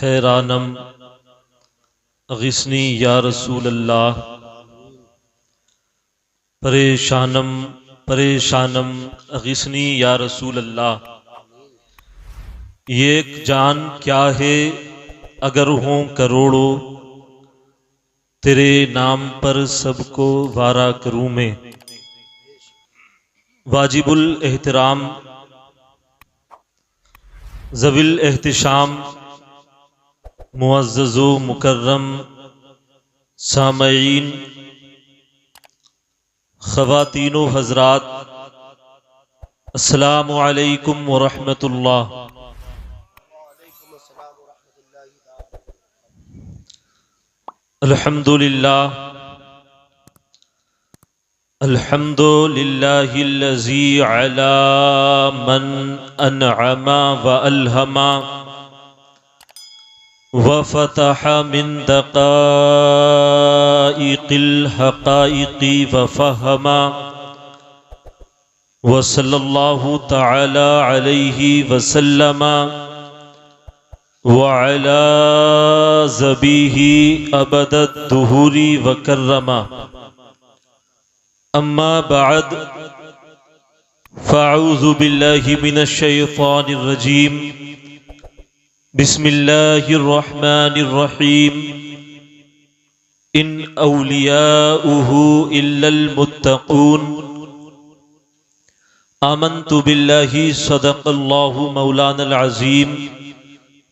حیرانم اغثنی یا رسول اللہ، پریشانم پریشانم اغثنی یا رسول اللہ۔ یہ ایک جان کیا ہے اگر ہوں کروڑوں، تیرے نام پر سب کو وارا کروں میں۔ واجب الاحترام، ذوی الاحتشام، معزز و مکرم سامعین، خواتین و حضرات، السلام علیکم ورحمۃ اللہ۔ الحمد للہ الحمد للہ الذی علی من انعم والہم وفتح من دقائق الحقائق وفہم، وصلی اللہ تعالی علیہ وسلم وعلی ذبیہ ابد الدہور وکرم۔ اما بعد فاعوذ باللہ من الشیطان الرجیم، بسم اللہ الرحمن الرحیم۔ ان اولیاؤہ الا المتقون۔ آمنت باللہ، صدق اللہ مولانا العظیم،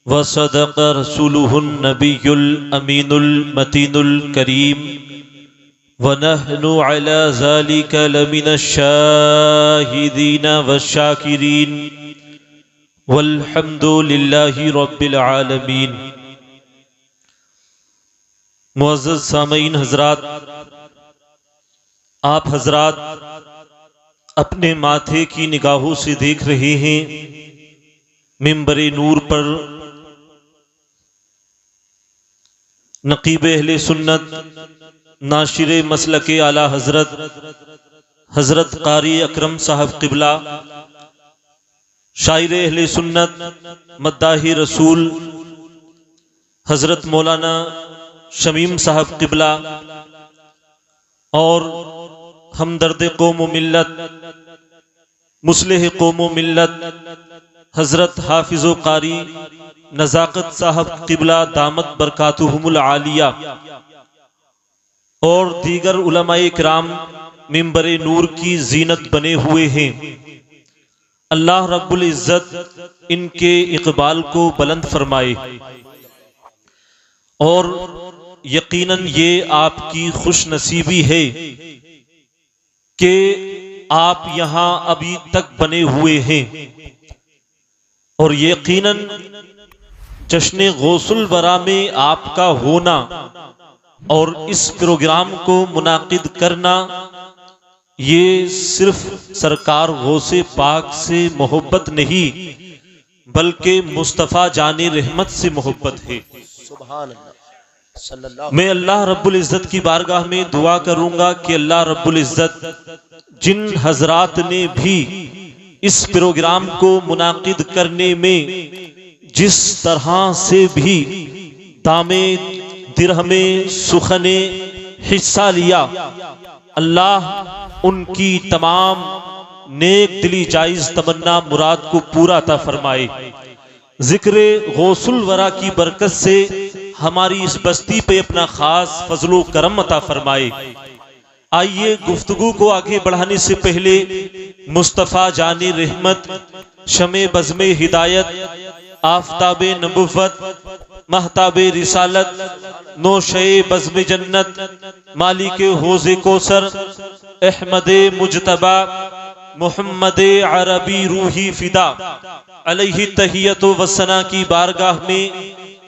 وصدق رسولہ النبی الامین المتین الکریم، ونحن علی ذلک لمن الشاہدین والشاکرین، والحمد للہ رب العالمین۔ معزز سامعین حضرات، آپ حضرات اپنے ماتھے کی نگاہوں سے دیکھ رہے ہیں منبر نور پر نقیب اہل سنت، ناشر مسلک اعلی حضرت قاری اکرم صاحب قبلہ، شاعر اہل سنت، مداح رسول حضرت مولانا شمیم صاحب قبلہ، اور ہمدرد قوم و ملت، مصلح قوم و ملت حضرت حافظ و قاری نزاکت صاحب قبلہ دامت برکاتہم العالیہ، اور دیگر علماء کرام منبر نور کی زینت بنے ہوئے ہیں۔ اللہ رب العزت ان کے اقبال کو بلند فرمائے، اور یقیناً یہ آپ کی خوش نصیبی ہے کہ آپ یہاں ابھی تک بنے ہوئے ہیں، اور یقیناً جشن غوث الورا میں آپ کا ہونا اور اس پروگرام کو منعقد کرنا، یہ صرف سرکار غوث پاک سے محبت نہیں بلکہ مصطفیٰ جان رحمت سے محبت ہے۔ سبحان اللہ، صلی اللہ۔ میں اللہ رب العزت کی بارگاہ میں دعا کروں گا کہ اللہ رب العزت جن حضرات نے بھی اس پروگرام کو منعقد کرنے میں جس طرح سے بھی دامے درہمے سخنے حصہ لیا، اللہ ان کی تمام نیک دلی جائز تمنا مراد کو پورا عطا فرمائے۔ ذکر غوث الورا کی برکت سے ہماری اس بستی پہ اپنا خاص فضل و کرم عطا فرمائے۔ آئیے گفتگو کو آگے بڑھانے سے پہلے مصطفیٰ جان رحمت، شمع بزم ہدایت، آفتاب نبوت، مہتاب رسالت، نوشے بزم جنت، مالک حوض کوثر، احمد مجتبی، محمد عربی روحی فدا علیہ تحیت و ثنا کی بارگاہ میں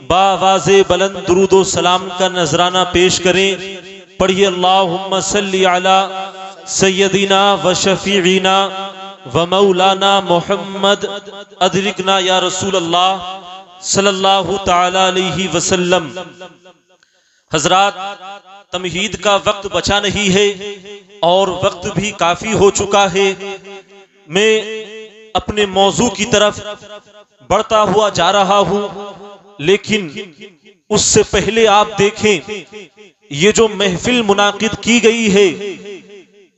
باواز بلند درود و سلام کا نذرانہ پیش کریں۔ پڑھیے اللہم صلی علی سیدنا و شفیعنا و مولانا محمد، ادرکنا یا رسول اللہ صلی اللہ تعالی علیہ وسلم۔ حضرات، تمہید کا وقت بچا نہیں ہے اور وقت بھی کافی ہو چکا ہے۔ میں اپنے موضوع کی طرف بڑھتا ہوا جا رہا ہوں لیکن اس سے پہلے آپ دیکھیں یہ جو محفل منعقد کی گئی ہے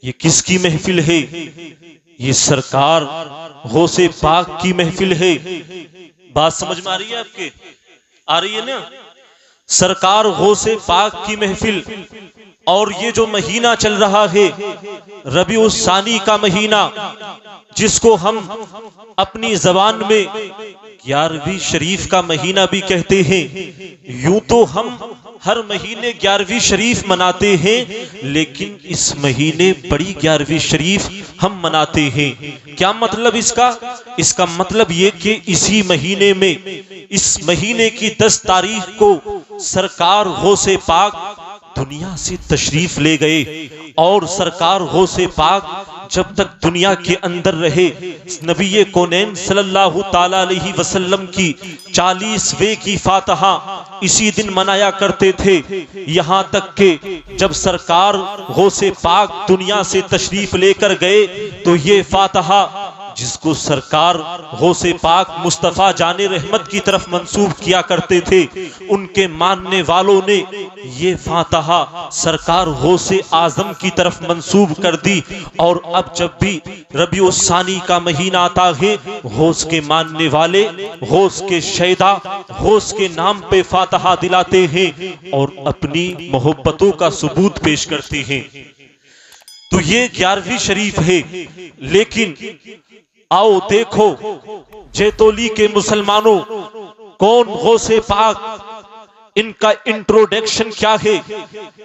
یہ کس کی محفل ہے؟ یہ سرکار غوث پاک کی محفل ہے۔ بات سمجھ میں آ رہی ہے آپ کے؟ آ رہی ہے نا؟ سرکار غوث پاک کی محفل، اور یہ جو مہینہ چل رہا ہے ربیع الثانی کا مہینہ، جس کو ہم اپنی زبان میں 11ویں شریف کا مہینہ بھی کہتے ہیں۔ یوں تو ہم ہر مہینے 11ویں شریف مناتے ہیں، لیکن اس مہینے بڑی 11ویں شریف ہم مناتے ہیں۔ کیا مطلب اس کا؟ اس کا مطلب یہ کہ اسی مہینے میں، اس مہینے کی 10 تاریخ کو سرکار غوث پاک دنیا سے تشریف لے گئے، اور سرکار غوث پاک جب تک دنیا کے اندر رہے نبی کونین صلی اللہ تعالی علیہ وسلم کی 40ویں کی فاتحہ اسی دن منایا کرتے تھے، یہاں تک کہ جب سرکار غوث پاک دنیا سے تشریف لے کر گئے تو یہ فاتحہ جس کو سرکار غوث پاک مصطفیٰ جان رحمت کی طرف منسوب کیا کرتے تھے، ان کے ماننے والوں نے یہ فاتحہ سرکار غوث اعظم کی طرف منسوب کر دی، اور اب جب بھی ربیع الثانی کا مہینہ آتا ہے غوث کے ماننے والے غوث کے شیدا غوث کے نام پہ فاتحہ دلاتے ہیں اور اپنی محبتوں کا ثبوت پیش کرتے ہیں۔ تو یہ 11ویں شریف ہے، لیکن آؤ دیکھو جیتولی کے مسلمانوں، کون غوث پاک، ان کا انٹروڈکشن کیا ہے،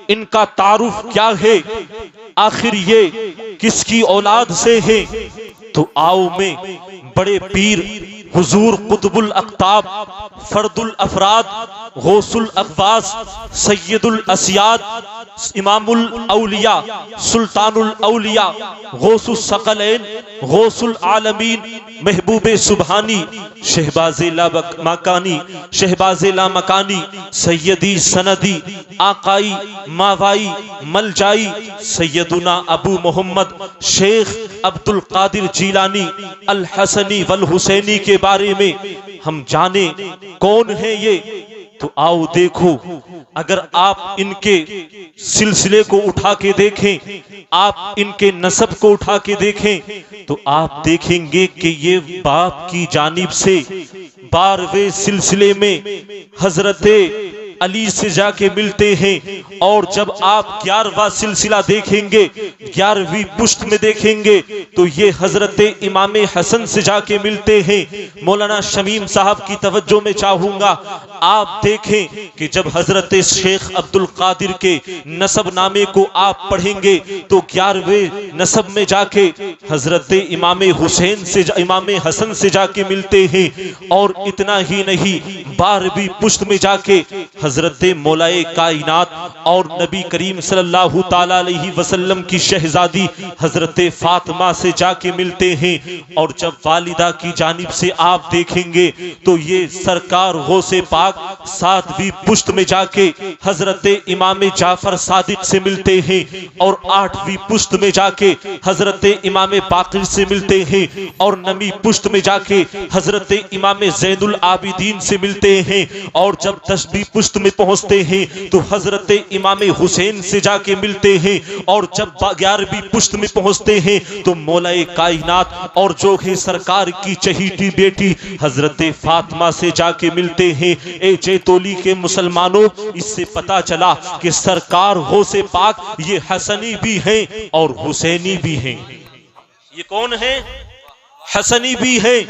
ان کا تعارف کیا ہے، آخر یہ کس کی اولاد سے ہے؟ تو آؤ میں بڑے پیر حضور قطب الاقطاب فرد الافراد غوث الاقواس سید الاسیاد امام الاولیاء سلطان الاولیاء غوث الثقلین غوث العالمین محبوب سبحانی شہباز لا مکانی شہباز لا مکانی سیدی سندی آقائی ماوائی ملجائی سیدنا ابو محمد شیخ عبد القادر جیلانی الحسنی والحسینی کے بارے میں ہم جانیں کون ہے یہ۔ تو آؤ دیکھو، اگر آپ ان کے سلسلے کو اٹھا کے دیکھیں، آپ ان کے نسب کو اٹھا کے دیکھیں، تو آپ دیکھیں گے کہ یہ باپ کی جانب سے 12ویں سلسلے میں حضرت علی سے جا کے ملتے ہیں، اور جب آپ 11واں سلسلہ دیکھیں گے 11ویں پشت میں دیکھیں گے تو یہ حضرت امام حسن سے جا کے ملتے ہیں۔ مولانا شمیم صاحب کی توجہ میں چاہوں گا، آپ دیکھیں کہ جب حضرت شیخ عبد القادر کے نسب نامے کو آپ پڑھیں گے تو 11ویں نسب میں جا کے حضرت امام حسین سے امام حسن سے جا کے ملتے ہیں، اور اتنا ہی نہیں 12ویں پشت میں جا کے حضرت مولائے کائنات اور نبی کریم صلی اللہ تعالی علیہ وسلم کی شہزادی حضرت فاطمہ سے جا کے ملتے ہیں، اور جب والدہ کی جانب سے آپ دیکھیں گے تو یہ سرکار غوث پاک 7ویں پشت میں جا کے حضرت امام جعفر صادق سے ملتے ہیں، اور 8ویں پشت میں جا کے حضرت امام باقر سے ملتے ہیں، اور 9ویں پشت میں جا کے حضرت امام زین العابدین سے ملتے ہیں، اور جب 10ویں پشت میں پہنچتے ہیں تو حضرت امام حسین سے جا کے ملتے ہیں، اور جب 11ویں پشت میں پہنچتے ہیں تو مولائے کائنات اور جو ہے سرکار کی چہیٹی بیٹی حضرت فاطمہ سے جا کے ملتے ہیں۔ اے جیتولی کے مسلمانوں، اس سے پتا چلا کہ سرکار غوث پاک یہ حسنی بھی ہیں اور حسینی بھی ہیں۔ یہ کون ہے؟ حسنی بھی ہیں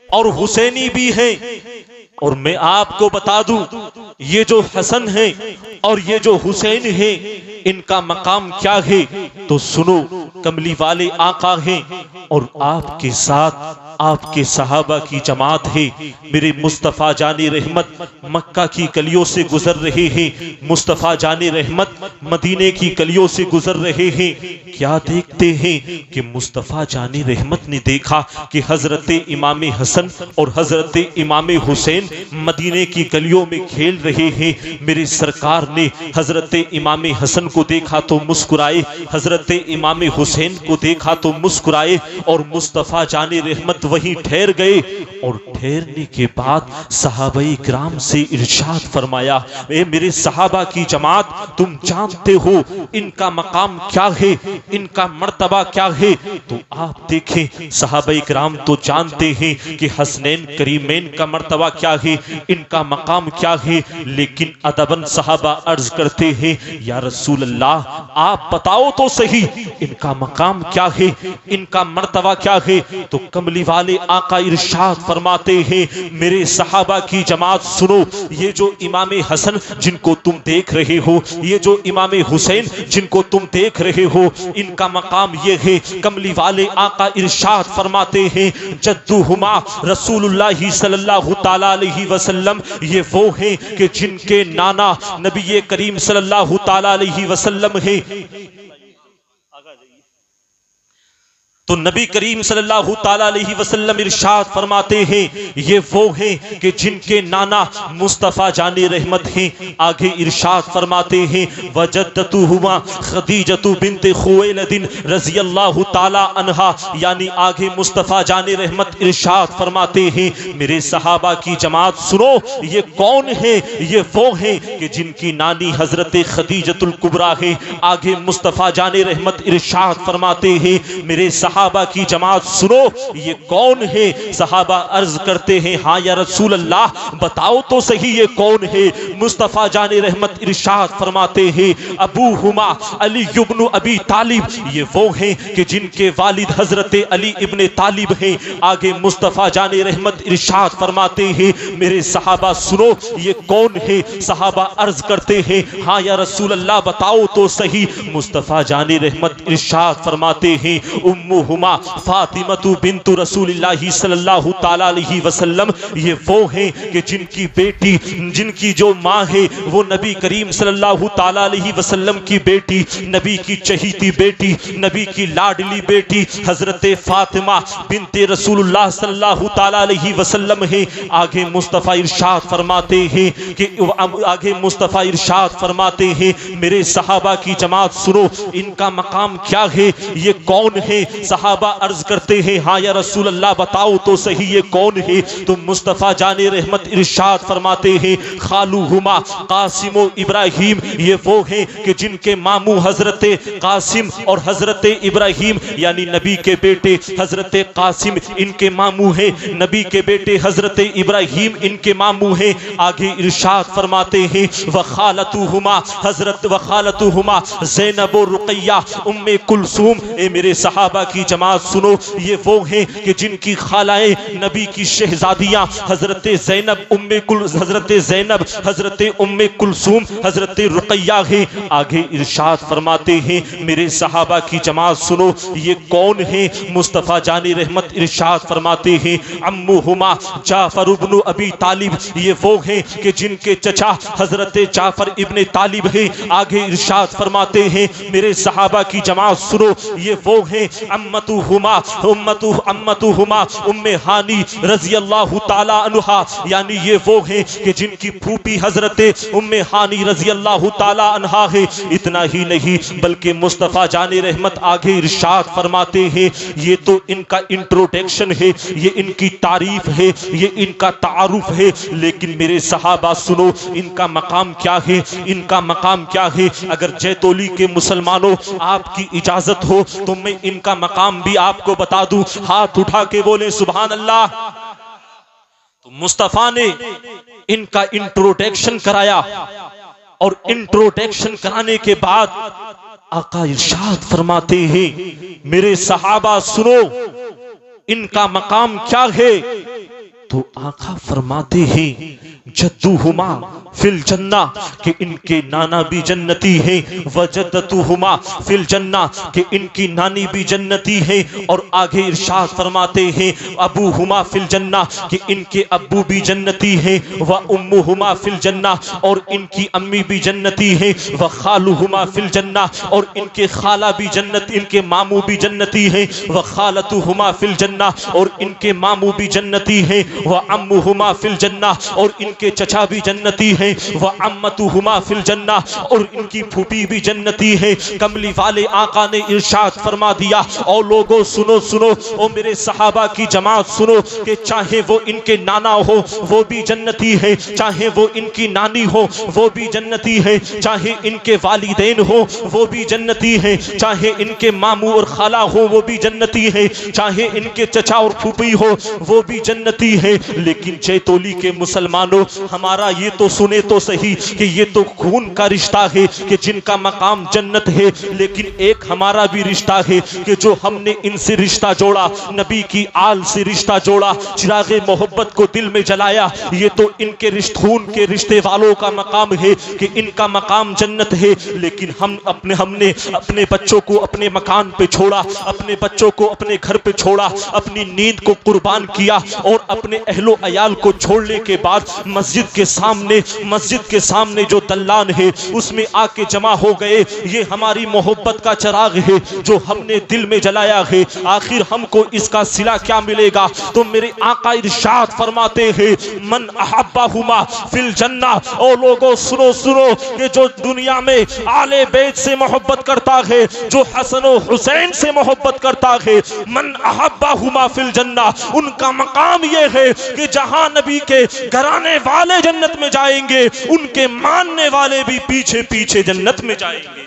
اور حسینی بھی ہیں۔ اور میں آپ کو بتا دوں یہ جو حسن ہیں اور یہ جو حسین ہیں ان کا مقام کیا ہے، تو سنو، کملی والے آقا ہیں اور آپ کے ساتھ آپ کے صحابہ کی جماعت ہے۔ میرے مصطفیٰ جان رحمت مکہ کی گلیوں سے گزر رہے ہیں، مصطفیٰ جان رحمت مدینے کی گلیوں سے گزر رہے ہیں، کیا دیکھتے ہیں کہ مصطفیٰ جان رحمت نے دیکھا کہ حضرت امام حسن اور حضرت امام حسین مدینے کی گلیوں میں کھیل رہے ہیں۔ میرے سرکار نے حضرت امام حسن کو دیکھا تو مسکرائے، حضرت امام حسین حسین کو دیکھا تو مسکرائے اور مصطفیٰ جان رحمت وہیں ٹھہر گئے، اور ٹھہرنے کے بعد صحابہ کرام سے ارشاد فرمایا، اے میرے صحابہ کی جماعت، تم جانتے ہو ان کا مقام کیا ہے، ان کا مرتبہ کیا ہے؟ تو آپ دیکھیں صحابہ کرام تو جانتے ہیں کہ حسنین کریمین کا مرتبہ کیا ہے، ان کا مقام کیا ہے، لیکن ادباً صحابہ عرض کرتے ہیں یا رسول اللہ آپ بتاؤ تو صحیح ان کا مقام کیا ہے، ان کا مرتبہ کیا ہے؟ تو کملی والے آقا ارشاد فرماتے ہیں میرے صحابہ کی جماعت سنو، یہ جو امام حسن جن کو تم دیکھ رہے ہو، یہ جو امام حسین جن کو تم دیکھ رہے ہو، ان کا مقام یہ ہے۔ کملی والے آقا ارشاد فرماتے ہیں جدہما رسول اللہ صلی اللہ تعالی علیہ وسلم، یہ وہ ہیں کہ جن کے نانا نبی کریم صلی اللہ تعالی علیہ وسلم ہیں۔ تو نبی کریم صلی اللہ تعالی علیہ وسلم ارشاد فرماتے ہیں یہ وہ ہیں کہ جن کے نانا مصطفیٰ جان رحمت ہیں۔ آگے ارشاد فرماتے ہیں وجدتہما خدیجہ بنت خویلد رضی اللہ تعالی عنہا، یعنی آگے مصطفیٰ جان رحمت ارشاد فرماتے ہیں میرے صحابہ کی جماعت سنو، یہ کون ہیں؟ یہ وہ ہیں کہ جن کی نانی حضرت خدیجہ الکبریٰ ہے۔ آگے مصطفیٰ جان رحمت ارشاد فرماتے ہیں میرے صحابہ کی جماعت سنو، یہ کون ہے؟ صحابہ عرض کرتے ہیں ہاں یا رسول اللہ بتاؤ تو صحیح یہ کون ہے؟ مصطفیٰ جان رحمت ارشاد فرماتے ہیں ابوہما علی ابن ابی طالب، یہ وہ ہیں کہ جن کے والد حضرت علی ابن طالب ہیں۔ آگے مصطفیٰ جان رحمت ارشاد فرماتے ہیں میرے صحابہ سنو، یہ کون ہے؟ صحابہ عرض کرتے ہیں ہاں یا رسول اللہ بتاؤ تو صحیح۔ مصطفیٰ جان رحمت ارشاد فرماتے ہیں امہما فاطمہ بنت رسول اللہ صلی اللہ تعالی علیہ وسلم، یہ وہ ہیں کہ جن کی بیٹی، جن کی جو ماں ہے وہ نبی کریم صلی اللہ تعالی علیہ وسلم کی بیٹی، نبی کی چہیتی بیٹی، نبی کی لاڈلی بیٹی حضرت فاطمہ بنت رسول اللہ صلی اللہ تعالی علیہ وسلم ہے۔ آگے مصطفیٰ ارشاد فرماتے ہیں کہ میرے صحابہ کی جماعت سنو، ان کا مقام کیا ہے، یہ کون ہے؟ صحابہ عرض کرتے ہیں ہاں یا رسول اللہ بتاؤ تو صحیح یہ کون ہے؟ تو مصطفیٰ جان رحمت ارشاد فرماتے ہیں خالوہما قاسم و ابراہیم، یہ وہ ہیں کہ جن کے ماموں حضرت قاسم اور حضرت ابراہیم، یعنی نبی کے بیٹے حضرت قاسم ان کے ماموں ہیں، نبی کے بیٹے حضرت ابراہیم ان کے ماموں ہیں۔ آگے ارشاد فرماتے ہیں وخالتہما زینب و رقیہ ام کلثوم، اے میرے صحابہ کی جماعت سنو، یہ وہ ہیں کہ جن کی خالائیں نبی کی شہزادیاں حضرت زینب حضرت ام کلثوم حضرت رقیہ ہیں۔ آگے ارشاد فرماتے ہیں میرے صحابہ کی جماعت سنو، یہ کون ہیں؟ مصطفیٰ جان رحمت ارشاد فرماتے ہیں عمہما جعفر ابن ابی طالب، یہ وہ ہیں کہ جن کے چچا حضرت جعفر ابن طالب ہیں۔ آگے ارشاد فرماتے ہیں میرے صحابہ کی جماعت سنو، یہ وہ ہیں امتہما ام ہانی رضی اللہ تعالی عنہا، یعنی یہ وہ ہیں کہ جن کی پھوپھی حضرت ام ہانی رضی اللہ تعالی عنہا ہے۔ اتنا ہی نہیں بلکہ مصطفیٰ جان رحمت آگے ارشاد فرماتے ہیں یہ تو ان کا انٹروڈکشن ہے، یہ ان کی تعریف ہے، یہ ان کا تعارف ہے، لیکن میرے صحابہ سنو ان کا مقام کیا ہے، ان کا مقام کیا ہے۔ اگر جیتولی کے مسلمانوں آپ کی اجازت ہو تو میں ان کا مقام بھی آپ کو بتا دوں، ہاتھ اٹھا کے بولے سبحان اللہ۔ تو مصطفیٰ نے ان کا انٹروڈکشن کرایا، اور انٹروڈکشن کرانے کے بعد آقا ارشاد فرماتے ہیں میرے صحابہ سنو ان کا مقام کیا ہے۔ تو آقا فرماتے ہیں جدوہما فی الجنہ، کہ ان کے نانا بھی جنتی ہیں، وجدتہما فی الجنہ، کہ ان کی نانی بھی جنتی ہیں، اور آگے ارشاد فرماتے ہیں ابوہما فی الجنہ، کہ ان کے ابو بھی جنتی ہیں، وامہما فی الجنہ، اور ان کی امی بھی جنتی ہیں، وخالہما فی الجنہ، اور ان کے خالہ بھی جنت، ان کے ماموں بھی جنتی ہیں، وخالتہما فی الجنہ، اور ان کے ماموں بھی جنتی ہیں، وعمہما فی الجنہ، اور ان کے چچا بھی جنتی ہیں، وعمتہما فی الجنہ، اور ان کی پھوپھی بھی جنتی ہے۔ کملی والے آقا نے ارشاد فرما دیا، او لوگوں سنو سنو، او میرے صحابہ کی جماعت سنو، کہ چاہے وہ ان کے نانا ہو وہ بھی جنتی ہے، چاہے وہ ان کی نانی ہو وہ بھی جنتی ہے، چاہے ان کے والدین ہو وہ بھی جنتی ہے، چاہے ان کے ماموں اور خالہ ہو وہ بھی جنتی ہے، چاہے ان کے چچا اور پھوپھی ہو وہ بھی جنتی ہے۔ لیکن جیتولی کے مسلمانوں، ہمارا یہ تو سنے تو صحیح کہ یہ تو خون کا رشتہ ہے کہ جن کا مقام جنت ہے، لیکن ایک ہمارا بھی رشتہ ہے کہ جو ہم نے ان سے رشتہ جوڑا، نبی کی آل سے رشتہ جوڑا، چراغ محبت کو دل میں جلایا، یہ تو ان کے خون کے رشتے والوں کا مقام ہے کہ ان کا مقام جنت ہے۔ لیکن ہم نے اپنے بچوں کو اپنے مکان پہ چھوڑا، اپنے بچوں کو اپنے گھر پہ چھوڑا، اپنی نیند کو قربان کیا، اور اپنے اہل و عیال کو چھوڑنے کے بعد مسجد کے سامنے جو دلان ہے اس میں آ کے جمع ہو گئے۔ یہ ہماری محبت کا چراغ ہے جو ہم نے دل میں جلایا ہے، آخر ہم کو اس کا صلہ کیا ملے گا؟ تو میرے آقا ارشاد فرماتے ہیں، من احبہما فی الجنہ، او لوگوں سنو سنو، کہ جو دنیا میں آل بیت سے محبت کرتا ہے، جو حسن و حسین سے محبت کرتا ہے، من احبہما فی الجنہ، ان کا مقام یہ ہے کہ جہاں نبی کے گھرانے والے جنت میں جائیں گے، ان کے ماننے والے بھی پیچھے پیچھے جنت میں جائیں گے۔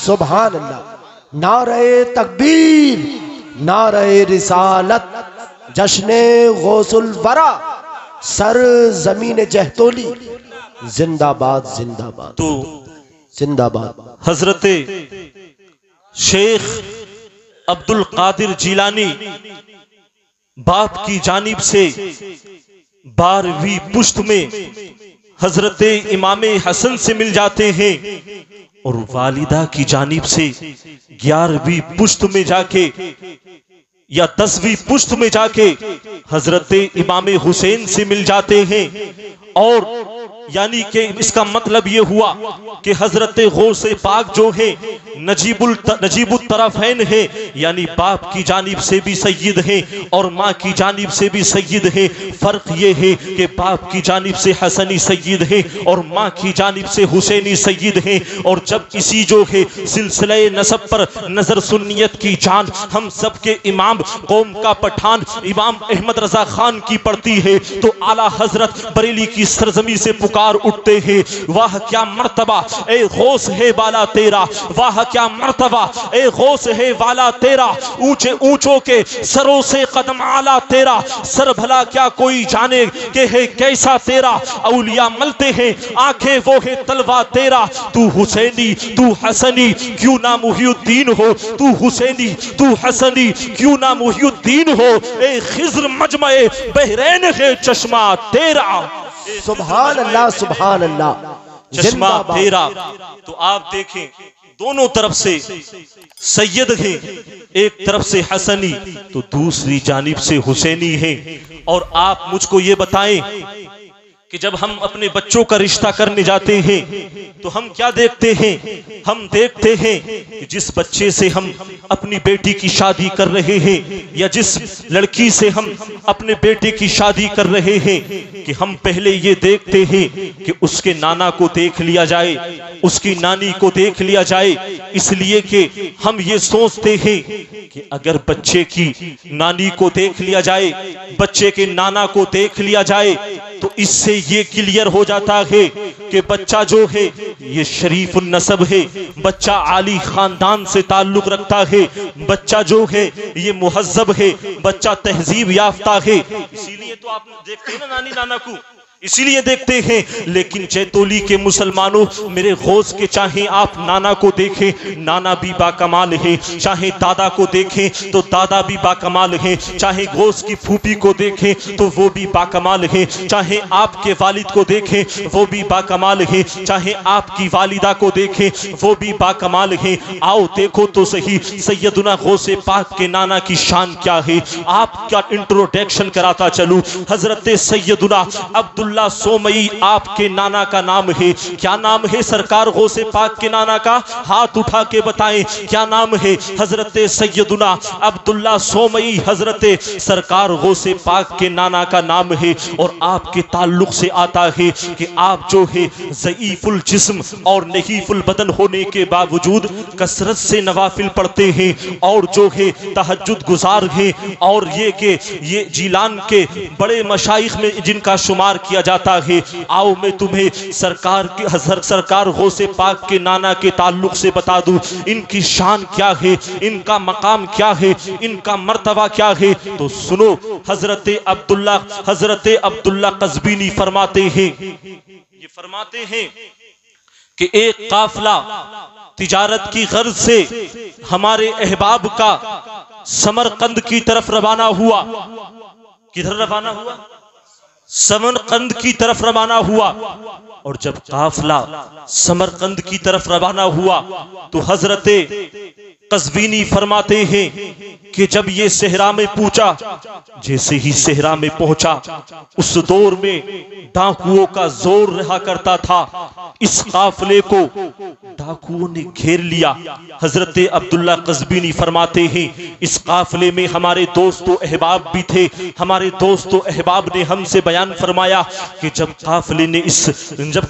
سبحان اللہ، نعرہ تکبیر، نعرہ رسالت، جشن غوث الورا، سر زمین جہتولی، زندہ باد زندہ باد تو زندہ باد۔ حضرت شیخ عبد القادر جیلانی باپ کی جانب سے 12ویں پشت میں حضرت امام حسن سے مل جاتے ہیں، اور والدہ کی جانب سے 11ویں پشت میں جا کے یا 10ویں پشت میں جا کے حضرت امام حسین سے مل جاتے ہیں۔ اور یعنی کہ اس کا مطلب یہ ہوا کہ حضرت غوث پاک جو ہے نجیب الطرفین ہے، یعنی باپ کی جانب سے بھی سید ہیں اور ماں کی جانب سے بھی سید ہیں۔ فرق یہ ہے کہ باپ کی جانب سے حسنی سید ہیں اور ماں کی جانب سے حسینی سید ہیں۔ اور جب اسی جو ہے سلسلہ نسب پر نظر سنیت کی جان ہم سب کے امام قوم کا پٹھان امام احمد رضا خان کی پڑتی ہے، تو اعلیٰ حضرت بریلی کی سرزمین سے پکار اٹھتے ہیں، واہ کیا مرتبہ اے غوث ہے والا تیرا، واہ کیا مرتبہ اے غوث ہے والا تیرا، اونچے اونچوں کے سروں سے قدم اعلیٰ تیرا، سر بھلا کیا کوئی جانے کہ ہے کیسا تیرا، اولیاء ملتے ہیں آنکھیں وہ ہے تلوا تیرا، تو حسینی تو حسنی کیوں نہ محی الدین ہو، تو حسینی تو حسنی کیوں نہ محی الدین ہو، اے خضر مجمع بحرین ہے چشمہ تیرا، سبحان اللہ سبحان اللہ، چشمہ تیرا۔ تو آپ دیکھیں دونوں طرف سے سید ہیں، ایک طرف سے حسنی تو دوسری جانب سے حسینی ہیں۔ اور آپ مجھ کو یہ بتائیں کہ جب ہم اپنے بچوں کا رشتہ کرنے جاتے ہیں تو ہم کیا دیکھتے ہیں؟ ہم دیکھتے ہیں کہ جس بچے سے ہم اپنی بیٹی کی شادی کر رہے ہیں یا جس لڑکی سے ہم اپنے بیٹے کی شادی کر رہے ہیں کہ ہم پہلے یہ دیکھتے ہیں کہ اس کے نانا کو دیکھ لیا جائے، اس کی نانی کو دیکھ لیا جائے، اس لیے کہ ہم یہ سوچتے ہیں کہ اگر بچے کی نانی کو دیکھ لیا جائے، بچے کے نانا کو دیکھ لیا جائے تو اس سے یہ کلیئر ہو جاتا ہے کہ بچہ جو ہے یہ شریف النسب ہے، بچہ عالی خاندان سے تعلق رکھتا ہے، بچہ جو ہے یہ مہذب ہے، بچہ تہذیب یافتہ ہے۔ اسی لیے تو آپ دیکھتے ہیں نا نانی نانا کو، اسی لیے دیکھتے ہیں۔ لیکن جیتولی کے مسلمانوں، میرے غوث کے چاہیں آپ نانا کو دیکھیں، نانا بھی با کمال ہے، چاہے دادا کو دیکھیں تو دادا بھی با کمال ہے، چاہے غوث کی پھوپھی کو دیکھیں تو وہ بھی با کمال ہے، چاہے آپ کے والد کو دیکھیں وہ بھی با کمال ہے، چاہے آپ کی والدہ کو دیکھیں وہ بھی با کمال ہے۔ آؤ دیکھو تو صحیح سیدنا غوث پاک کے نانا کی شان کیا ہے۔ آپ کا انٹروڈکشن کراتا چلوں، حضرت سیدنا عبد عبداللہ سومئی آپ کے نانا کا نام ہے. کیا نام ہے سرکار غوث پاک کے نانا کا؟ ہاتھ اٹھا کے بتائیں کیا نام ہے؟ حضرت سیدنا عبداللہ سومئی حضرت سرکار غوث پاک کے نانا کا نام ہے. اور آپ کے تعلق سے آتا ہے کہ آپ جو ہے ضعیف الجسم اور نحیف البدن ہونے کے باوجود کثرت سے نوافل پڑھتے ہیں اور جو ہے تہجد گزار ہیں، اور یہ کہ یہ جیلان کے بڑے مشائخ میں جن کا شمار کیا جاتا ہے. آؤ میں تمہیں سرکار کی حضرت سرکار غوث پاک کے نانا کے تعلق سے بتا دوں ان کی شان کیا ہے، ان کا مقام کیا ہے، ان کا مرتبہ کیا ہے. تو سنو، حضرت عبداللہ قزوینی فرماتے ہیں، یہ فرماتے ہیں کہ ایک قافلہ تجارت کی غرض سے ہمارے احباب کا سمرقند کی طرف روانہ ہوا. کدھر روانہ ہوا؟ سمرقند کی طرف روانہ ہوا. اور جب قافلہ سمرقند کی طرف روانہ ہوا تو حضرت قزوینی فرماتے ہیں کہ جب یہ صحرا میں پہنچا، جیسے ہی صحرا میں پہنچا، اس دور میں ڈاکوؤں کا زور رہا کرتا تھا. اس قافلے کو ڈاکوؤں نے گھیر لیا. حضرت عبداللہ قزوینی فرماتے ہیں اس قافلے میں ہمارے دوست و احباب بھی تھے. ہمارے دوست و احباب نے ہم سے بیان فرمایا کہ جب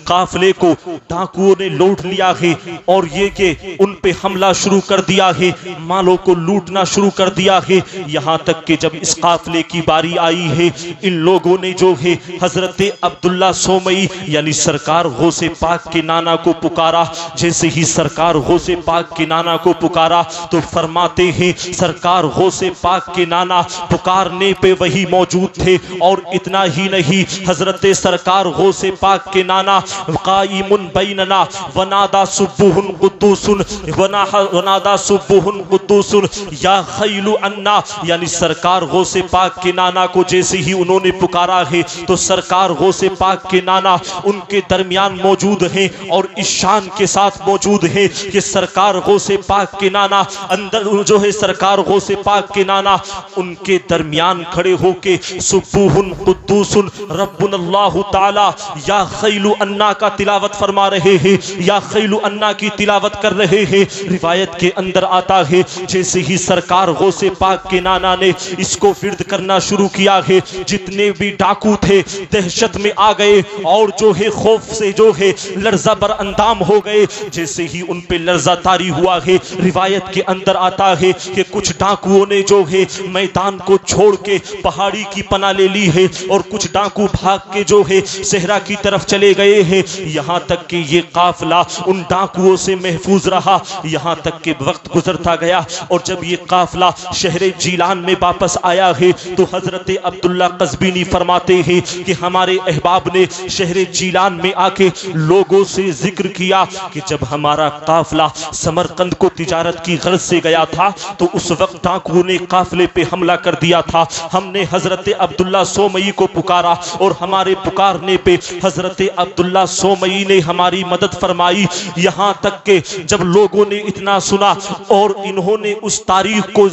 قافلے کو ڈاکوؤں نے لوٹ لیا ہے اور یہ کہ ان پہ حملہ شروع کر دیا ہے، مالوں کو لوٹنا شروع کر دیا ہے، یہاں تک کہ جب اس قافلے کی باری آئی ہے، ان لوگوں نے جو ہے حضرت عبداللہ سومئی یعنی سرکار غوث پاک کے نانا کو پکارا. جیسے ہی سرکار غوث پاک کے نانا کو پکارا تو فرماتے ہیں سرکار غوث پاک کے نانا پکارنے پہ وہی موجود تھے. اور اتنا ہی نہیں، حضرت سرکار غوث پاک کے نانا قائم بیننا ونادا سبوہ قدوس ونادا سبوہ قدوس یا خیل انا، یعنی سرکار غوث پاک کے نانا کو جیسے ہی انہوں نے پکارا ہے تو سرکار غوث پاک کے نانا ان کے درمیان موجود ہیں اور اس شان کے ساتھ موجود ہیں کہ سرکار غوث پاک کے نانا اندر جو ہے سرکار غوث پاک کے نانا ان کے درمیان کھڑے ہو کے سبوہ قدوس ربنا اللہ تعالی یا خیل انا کا تلاوت فرما رہے ہیں، یا خیل انا کی تلاوت کر رہے ہیں. روایت کے اندر آتا ہے جیسے ہی سرکار غوث پاک کے نانا نے اس کو ورد کرنا شروع کیا ہے، جتنے بھی ڈاکو تھے دہشت میں آ گئے اور جو ہے خوف سے جو ہے لرزہ بر اندام ہو گئے. جیسے ہی ان پہ لرزہ طاری ہوا ہے، روایت کے اندر آتا ہے کہ کچھ ڈاکوؤں نے جو ہے میدان کو چھوڑ کے پہاڑی کی پناہ لے لی ہے اور کچھ ڈاکو بھاگ کے جو ہے صحرا کی طرف چلے گئے ہیں. یہاں تک کہ یہ قافلہ ان ڈاکوؤں سے محفوظ رہا، یہاں تک کہ وقت گزرتا گیا. اور جب یہ قافلہ شہر جیلان میں واپس آیا ہے تو حضرت عبداللہ قزوینی فرماتے ہیں کہ ہمارے احباب نے شہر جیلان میں آ کے لوگوں سے ذکر کیا کہ جب ہمارا قافلہ سمرقند کو تجارت کی غرض سے گیا تھا تو اس وقت ڈاکوؤں نے قافلے پہ حملہ کر دیا تھا. ہم نے حضرت عبداللہ سومئی کو پکارا اور ہمارے پکارنے پہ حضرت عبداللہ سومئی نے ہماری مدد فرمائی. یہاں تک کہ جب لوگوں نے اتنا سنا اور انہوں نے اس تاریخ کو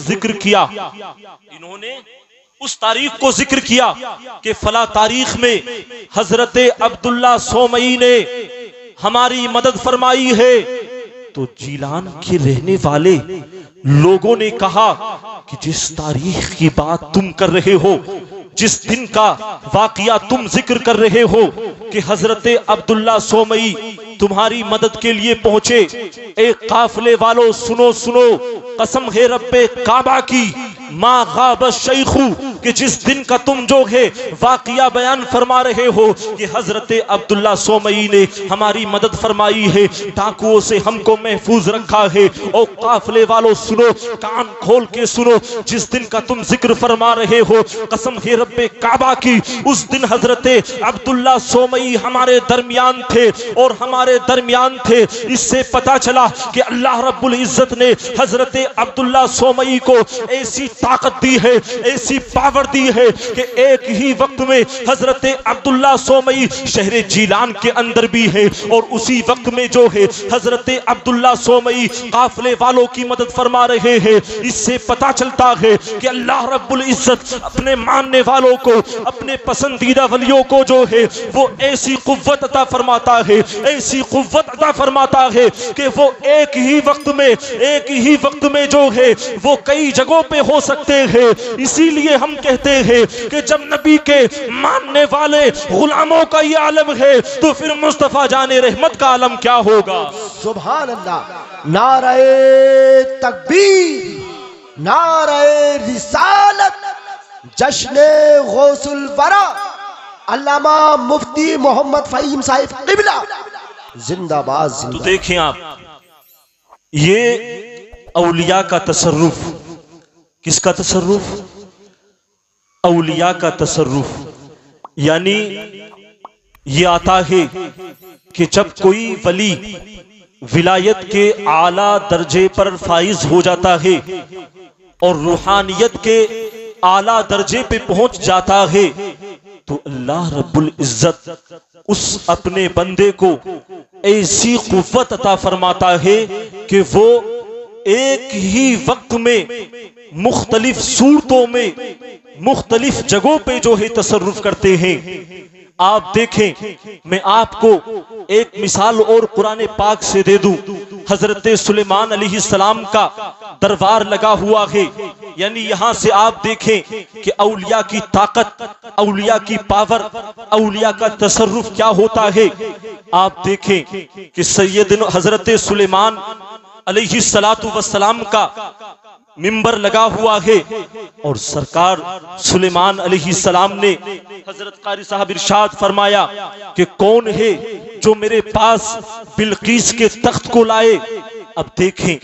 ذکر کیا، کہ فلاں تاریخ میں حضرت عبداللہ سومئی نے ہماری مدد فرمائی ہے، تو جیلان کے رہنے والے لوگوں نے کہا کہ جس تاریخ کی بات تم کر رہے ہو، جس دن کا واقعہ تم ذکر کر رہے ہو کہ حضرت عبداللہ سومئی تمہاری مدد کے لیے پہنچے، ایک قافلے والوں سنو قسم ہے رب کعبہ کی، ما غاب الشیخ، کہ جس دن کا تم جو ہے واقعہ بیان فرما رہے ہو کہ حضرت عبداللہ سومئی نے ہماری مدد فرمائی ہے، ڈاکوؤں سے ہم کو محفوظ رکھا ہے. اور قافلے والوں سنو، کان کھول کے سنو، جس دن کا تم ذکر فرما رہے ہو قسم ہے رب کعبہ کی، اس دن حضرت عبداللہ سومئی ہمارے درمیان تھے اور ہمارے درمیان تھے. اس سے پتا چلا کہ اللہ رب العزت نے حضرت عبداللہ سومئی کو ایسی طاقت دی ہے، ایسی پاور دی ہے کہ ایک ہی وقت میں حضرت عبداللہ سومئی شہر جیلان کے اندر بھی ہے، اور اسی وقت میں جو ہے حضرت عبداللہ سومئی قافلے والوں کی مدد فرما رہے ہیں۔ اس سے پتا چلتا ہے کہ اللہ رب العزت اپنے ماننے والوں کو، اپنے پسندیدہ ولیوں کو جو ہے وہ ایسی قوت عطا فرماتا ہے، ایسی قوت عطا فرماتا ہے کہ وہ ایک ہی وقت میں جو ہے وہ کئی جگہوں پہ ہو سکتے ہیں۔ اسی لیے ہم کہتے ہیں کہ جب نبی کے ماننے والے غلاموں کا یہ عالم ہے تو پھر مصطفیٰ جان رحمت کا عالم کیا ہوگا؟ سبحان اللہ، نعرہ تکبیر، نعرہ رسالت، جشن غوث الورا علامہ مفتی محمد فہیم صاحب قبلہ زندہ باد تو زندہ۔ دیکھیں آپ، یہ اولیاء کا تصرف، کس کا تصرف؟ اولیاء کا تصرف، یعنی یہ آتا ہے کہ جب کوئی ولی ولایت کے اعلیٰ درجے پر فائز ہو جاتا ہے اور روحانیت کے اعلیٰ درجے پہ پہنچ جاتا ہے تو اللہ رب العزت اس اپنے بندے کو ایسی قوت عطا فرماتا ہے کہ وہ ایک ہی وقت میں مختلف صورتوں میں مختلف جگہوں پہ جو ہے تصرف کرتے ہیں۔ آپ دیکھیں، میں آپ کو ایک مثال اور قرآن پاک سے دے دوں۔ حضرت سلیمان علیہ السلام کا دربار لگا ہوا ہے، یعنی یہاں سے آپ دیکھیں کہ اولیاء کی طاقت، اولیاء کی پاور، اولیاء کا تصرف کیا ہوتا ہے۔ آپ دیکھیں کہ سیدنا حضرت سلیمان علیہ السلام کا منبر لگا ہوا ہے، اور سرکار سلیمان علیہ السلام نے، حضرت قاری صاحب ارشاد فرمایا کہ کون ہے جو میرے پاس بلقیس کے تخت کو لائے۔ اب دیکھیں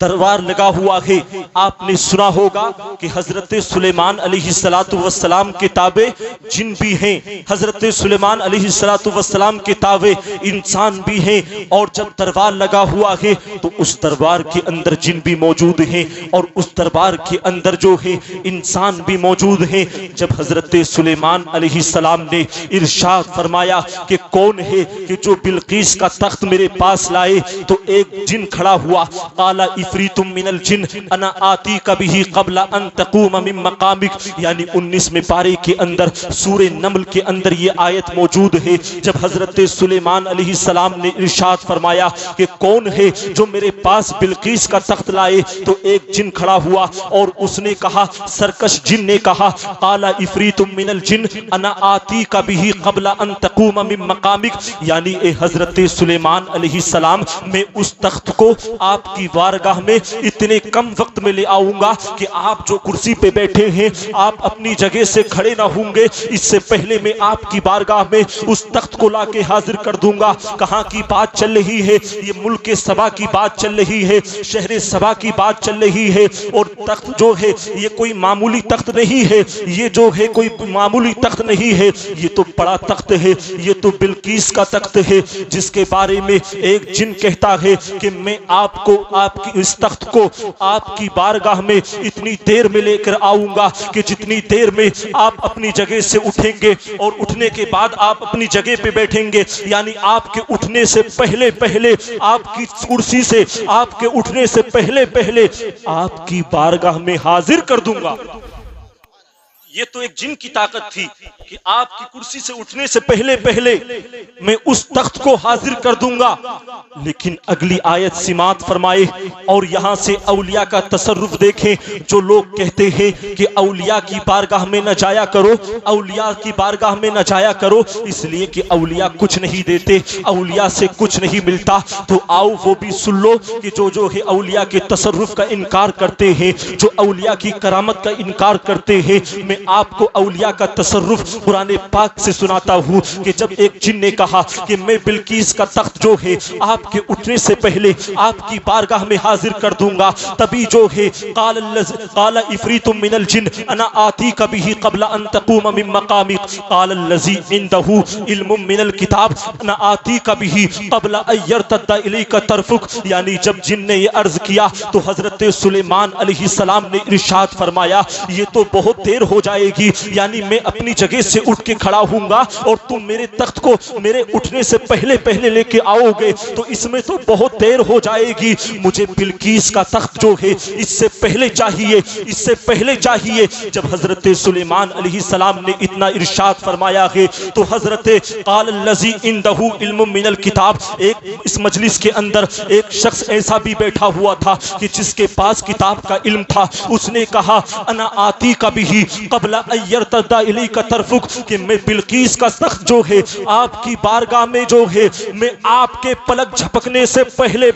دربار لگا ہوا ہے، آپ نے سنا ہوگا کہ حضرت سلیمان علیہ السلام کے تابع جن بھی ہیں، حضرت سلیمان علیہ السلام کے تابع انسان بھی ہیں، اور جب دربار لگا ہوا ہے تو اس دربار کے اندر جن بھی موجود ہیں اور اس دربار کے اندر جو ہے انسان بھی موجود ہیں۔ جب حضرت سلیمان علیہ السلام نے ارشاد فرمایا کہ کون ہے کہ جو بلقیس کا تخت میرے پاس لائے، تو ایک جن کھڑا ہوا، قال عفریت من الجن انا آتیک بہ قبل ان تقوم من مقامک، یعنی 19ویں پارے کے اندر سورہ نمل کے اندر یہ آیت موجود ہے۔ جب حضرت سلیمان علیہ السلام نے ارشاد فرمایا کہ کون ہے جو میرے پاس بلقیس کا تخت لائے، تو ایک جن کھڑا ہوا اور اس نے کہا، سرکش جن نے کہا، قال عفریت من الجن انا آتیک بہ قبل ان تقوم من مقامک، یعنی اے حضرت سلیمان علیہ السلام، میں اس تخت کو آپ کی بارگاہ میں اتنے کم وقت میں لے آؤں گا کہ آپ جو کرسی پہ بیٹھے ہیں آپ اپنی جگہ سے کھڑے نہ ہوں گے، اس سے پہلے میں آپ کی بارگاہ میں اس تخت کو لا کے حاضر کر دوں گا۔ کہاں کی بات چل رہی ہے؟ یہ ملک سبا کی بات چل رہی ہے، شہر سبا کی بات چل رہی ہے، اور تخت جو ہے یہ کوئی معمولی تخت نہیں ہے، یہ جو ہے کوئی معمولی تخت نہیں ہے، یہ تو بڑا تخت ہے، یہ تو بلقیس کا تخت ہے، جس کے بارے میں ایک جن کہتا ہے کہ میں آپ کو، آپ کی اس تخت کو آپ کی بارگاہ میں اتنی دیر میں لے کر آؤں گا کہ جتنی دیر میں آپ اپنی جگہ سے اٹھیں گے اور اٹھنے کے بعد آپ اپنی جگہ پہ بیٹھیں گے، یعنی آپ کے اٹھنے سے پہلے آپ کی کرسی سے، آپ کے اٹھنے سے پہلے آپ کی بارگاہ میں حاضر کر دوں گا۔ یہ تو ایک جن کی طاقت تھی کہ آپ کی کرسی سے اٹھنے سے پہلے میں اس تخت کو حاضر کر دوں گا۔ لیکن اگلی آیت سماعت فرمائے اور یہاں سے اولیاء کا تصرف دیکھیں۔ جو لوگ کہتے ہیں کہ اولیاء کی بارگاہ میں نہ جایا کرو، اولیاء کی بارگاہ میں نہ جایا کرو اس لیے کہ اولیاء کچھ نہیں دیتے، اولیاء سے کچھ نہیں ملتا، تو آؤ وہ بھی سن لو کہ جو ہے اولیاء کے تصرف کا انکار کرتے ہیں، جو اولیاء کی کرامت کا انکار کرتے ہیں، میں آپ کو اولیاء کا تصرف قرآن پاک سے سناتا ہوں کہ جب ایک جن نے کہا کہ میں بلقیس کا تخت جو ہے آپ کے اٹھنے سے پہلے آپ کی بارگاہ میں حاضر کر دوں گا، تبھی جو ہے قال عفریت من الجن انا آتیک بہ قبل ان تقوم من مقامک قال الذی عنده علم من الکتاب انا آتیک بہ قبل ان یرتد الیک طرفک۔ یعنی جب جن نے یہ عرض کیا تو حضرت سلیمان علیہ السلام نے ارشاد فرمایا یہ تو بہت دیر ہو جائے گی، یعنی میں اپنی جگہ سے اٹھ کے کھڑا ہوں گا اور تم میرے تخت کو میرے اٹھنے سے پہلے لے کے آؤ گے تو اس میں تو بہت دیر ہو جائے گی، مجھے بلقیس کا تخت جو ہے اس سے پہلے چاہیے۔ جب حضرت سلیمان علیہ السلام نے اتنا ارشاد فرمایا ہے تو حضرت قال الذی عنده علم من الکتاب، ایک اس مجلس کے اندر ایک شخص ایسا بھی بیٹھا ہوا تھا کہ جس کے پاس کتاب کا علم تھا، اس نے کہا انا آتیک بہ قبل ان یرتد الیک طرفک، کہ میں بلقیس کا تخت جو ہے آپ کی بارگاہ میں جو ہے میں آپ کے پلک جھپکنے سے پہلے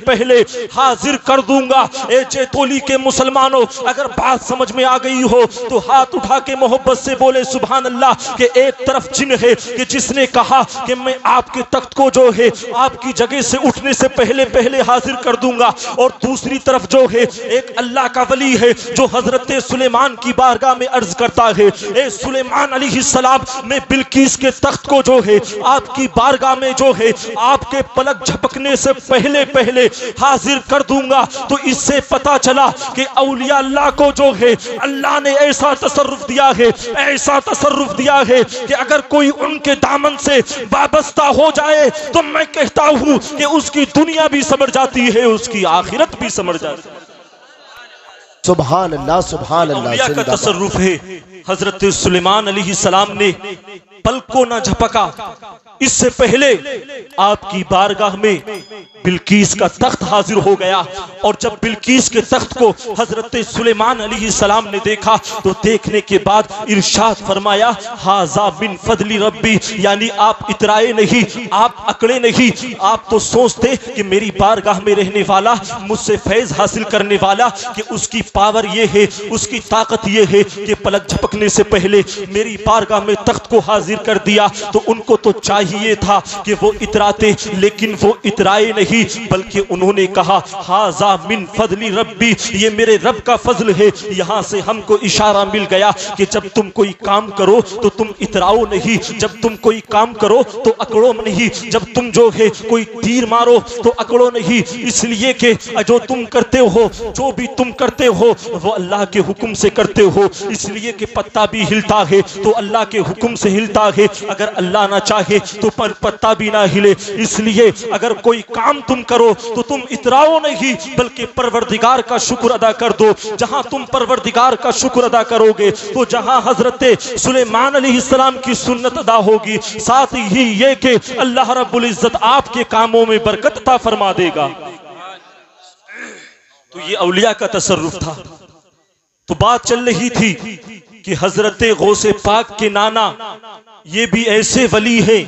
حاضر کر دوں گا۔ اے جیتولی کے مسلمانوں، اگر بات سمجھ میں آ گئی ہو تو ہاتھ اٹھا کے محبت سے بولے سبحان اللہ کہ ایک طرف جن ہے کہ جس نے کہا کہ میں آپ کے تخت کو جو ہے آپ کی جگہ سے اٹھنے سے پہلے حاضر کر دوں گا، اور دوسری طرف جو ہے ایک اللہ کا ولی ہے جو حضرت سلیمان کی بارگاہ میں عرض کرتا ہے اے سلیمان علیہ السلام میں بلقیس کے تخت کو جو ہے آپ کی بارگاہ میں جو ہے آپ کے پلک جھپکنے سے پہلے حاضر کر دوں گا۔ تو اس سے پتا چلا کہ اولیاء اللہ کو جو ہے اللہ نے ایسا تصرف دیا ہے کہ اگر کوئی ان کے دامن سے وابستہ ہو جائے تو میں کہتا ہوں کہ اس کی دنیا بھی سمجھ جاتی ہے، اس کی آخرت بھی سمجھ جاتی ہے۔ سبحان اللہ سبحان اللہ۔ اولیاء کا تصرف ہے۔ حضرت سلیمان علیہ السلام نے پل کو نہ جھپکا، اس سے پہلے آپ کی بارگاہ میں بلقیس کا تخت حاضر ہو گیا، اور جب بلقیس کے تخت کو حضرت سلیمان علیہ السلام نے دیکھا تو دیکھنے کے بعد ارشاد فرمایا ھذا من فضل ربی، یعنی آپ اترائے نہیں، آپ اکڑے نہیں، آپ تو سوچتے کہ میری بارگاہ میں رہنے والا، مجھ سے فیض حاصل کرنے والا، کہ اس کی پاور یہ ہے، اس کی طاقت یہ ہے کہ پلک جھپکنے سے پہلے میری بارگاہ میں تخت کو حاضر کر دیا، تو ان کو تو چاہیے تھا کہ وہ اتراتے، لیکن وہ اترائے نہیں، بلکہ انہوں نے کہا ھذا من فضل ربی، یہ میرے رب کا فضل ہے۔ یہاں سے ہم کو اشارہ مل گیا کہ جب تم کوئی کام کرو تو تم اتراؤ نہیں، جب تم کوئی کام کرو تو اکڑو نہیں، جب تم جو ہے کوئی تیر مارو تو اکڑو نہیں، اس لیے کہ جو تم کرتے ہو، جو بھی تم کرتے ہو وہ اللہ کے حکم سے کرتے ہو، اس لیے کہ پتا بھی ہلتا ہے تو اللہ کے حکم سے ہلتا ہے، اگر اللہ نہ چاہے تو پتا بھی نہ ہلے، اس لیے اگر کوئی کام تم کرو تو تم اتراؤ نہیں بلکہ پروردگار کا شکر ادا کر دو۔ جہاں تم پروردگار کا شکر ادا کرو گے تو جہاں حضرت سلیمان علیہ السلام کی سنت ادا ہوگی، ساتھ ہی یہ کہ اللہ رب العزت آپ کے کاموں میں برکت عطا فرما دے گا۔ تو یہ اولیاء کا تصرف تھا۔ تو بات چل رہی تھی کہ حضرت غوث پاک کے نانا یہ بھی ایسے ولی ہیں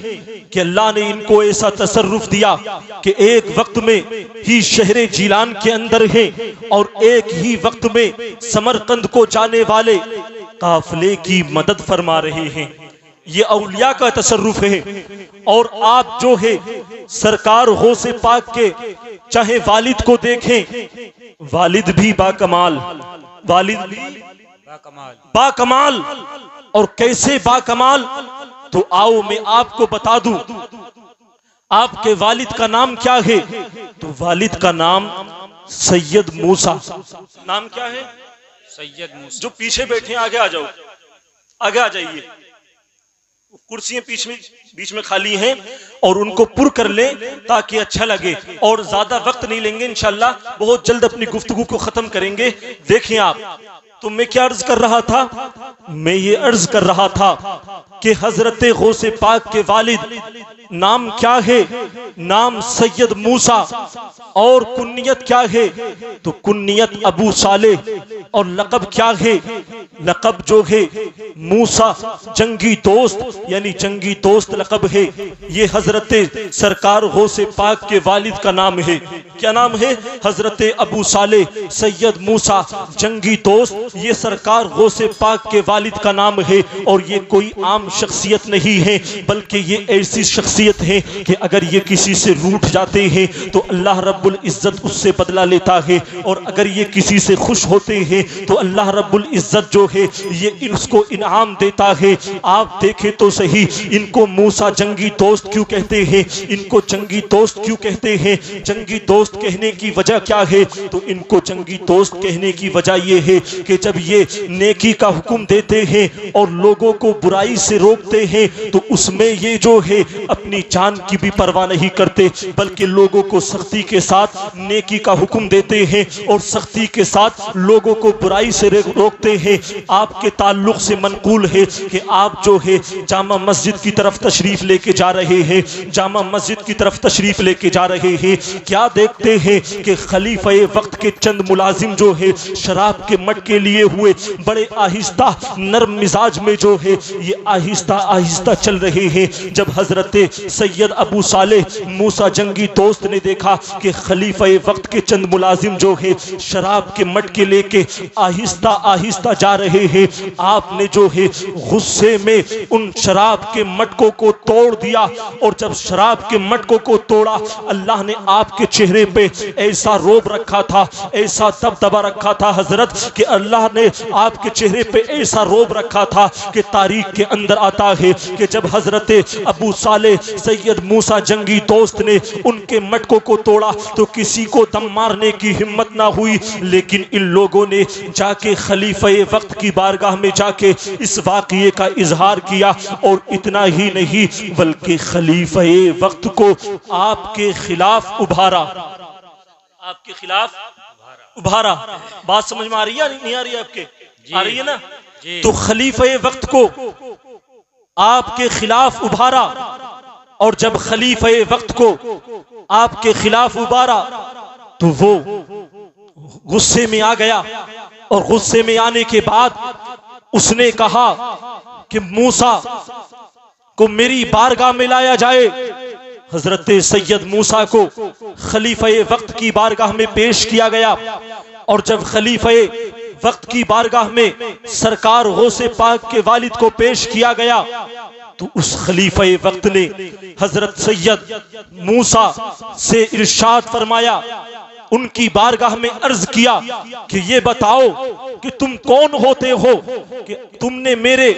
کہ اللہ نے ان کو ایسا تصرف دیا کہ ایک وقت میں ہی شہر جیلان کے اندر ہیں، اور ایک ہی وقت میں سمرقند کو جانے والے قافلے کی مدد فرما رہے ہیں۔ یہ اولیاء کا تصرف ہے۔ اور آپ جو ہے سرکار غوث پاک کے چاہے والد کو دیکھیں، والد بھی باکمال، والد بھی باکمال، اور کیسے باکمال؟ تو آؤ میں آپ کو بتا دوں آپ کے والد کا نام کیا ہے۔ تو والد کا نام سید موسیٰ۔ نام کیا ہے؟ سید موسیٰ۔ جو پیچھے بیٹھے ہیں آگے آ جاؤ، آگے آ جائیے، کرسیاں بیچ میں خالی ہیں اور ان کو پر کر لیں تاکہ اچھا لگے، اور زیادہ وقت نہیں لیں گے، انشاءاللہ بہت جلد اپنی گفتگو کو ختم کریں گے۔ دیکھیں آپ، تو میں کیا عرض کر رہا تھا؟ میں یہ عرض کر رہا تھا کہ حضرت غوث پاک کے والد نام کیا ہے؟ نام سید موسیٰ، اور کنیت کیا ہے؟ تو کنیت ابو صالح، اور لقب کیا ہے؟ لقب جو ہے موسیٰ جنگی دوست، یعنی جنگی دوست لقب ہے۔ یہ حضرت سرکار غوث پاک کے والد کا نام ہے۔ کیا نام ہے؟ حضرت ابو صالح سید موسیٰ جنگی دوست، یہ سرکار غوث پاک کے والد کا نام ہے، اور یہ کوئی عام شخصیت نہیں ہے بلکہ یہ ایسی شخصیت ہے کہ اگر یہ کسی سے روٹھ جاتے ہیں تو اللہ رب العزت اس سے بدلہ لیتا ہے، اور اگر یہ کسی سے خوش ہوتے ہیں تو اللہ رب العزت جو ہے یہ اس کو انعام دیتا ہے۔ آپ دیکھیں تو صحیح، ان کو موسیٰ جنگی دوست کیوں کہتے ہیں؟ ان کو جنگی دوست کیوں کہتے ہیں؟ جنگی دوست کہنے کی وجہ کیا ہے؟ تو ان کو جنگی دوست کہنے کی وجہ یہ ہے کہ جب یہ نیکی کا حکم دیتے ہیں اور لوگوں کو برائی سے روکتے ہیں تو اس میں یہ جو ہے اپنی جان کی بھی پرواہ نہیں کرتے، بلکہ لوگوں کو سختی کے ساتھ نیکی کا حکم دیتے ہیں اور سختی کے ساتھ لوگوں کو برائی سے روکتے ہیں۔ آپ کے تعلق سے منقول ہے کہ آپ جو ہے جامع مسجد کی طرف تشریف لے کے جا رہے ہیں، جامع مسجد کی طرف تشریف لے کے جا رہے ہیں، کیا دیکھتے ہیں کہ خلیفہ وقت کے چند ملازم جو ہے شراب کے مٹکے لیے ہوئے بڑے آہستہ نرم مزاج میں جو ہے یہ آہستہ آہستہ چل رہے ہیں۔ جب حضرت سید ابو صالح موسیٰ جنگی دوست نے دیکھا کہ خلیفہ وقت کے چند ملازم جو ہے شراب کے مٹکے لے کے آہستہ آہستہ جا رہے ہیں، آپ نے جو ہے غصے میں ان شراب کے مٹکوں کو توڑ دیا، اور جب شراب کے مٹکوں کو توڑا اللہ نے آپ کے چہرے پہ ایسا روب رکھا تھا، ایسا دبدبا رکھا تھا حضرت کہ اللہ نے آپ کے چہرے پہ ایسا روب رکھا تھا کہ تاریخ کے اندر آتا ہے کہ جب حضرت ابو صالح سید موسیٰ جنگی دوست نے ان کے مٹکوں کو توڑا تو کسی کو دم مارنے کی ہمت نہ ہوئی، لیکن ان لوگوں نے جا کے خلیفہ وقت کی بارگاہ میں جا کے اس واقعے کا اظہار کیا، اور اتنا ہی نہیں بلکہ خلیفہ وقت کو آپ کے خلاف ابھارا، آپ کے خلاف ابھارا۔ بات سمجھ میں آ رہی ہے نہیں آ رہی ہے آپ کے؟ آ رہی ہے نا؟ تو خلیفہ وقت کو آپ کے خلاف ابھارا، اور جب خلیفہ وقت کو آپ کے خلاف ابھارا تو وہ غصے میں آ گیا، اور غصے میں آنے کے بعد اس نے کہا کہ موسیٰ کو میری بارگاہ میں لایا جائے۔ حضرت سید موسیٰ کو خلیفہ وقت کی بارگاہ میں پیش کیا گیا، اور جب خلیفہ وقت کی بارگاہ میں سرکار غوث پاک کے والد کو پیش کیا گیا تو اس خلیفہ وقت نے حضرت سید موسیٰ سے ارشاد فرمایا، ان کی بارگاہ میں عرض کیا کہ یہ بتاؤ کہ تم کون ہوتے ہو کہ تم نے میرے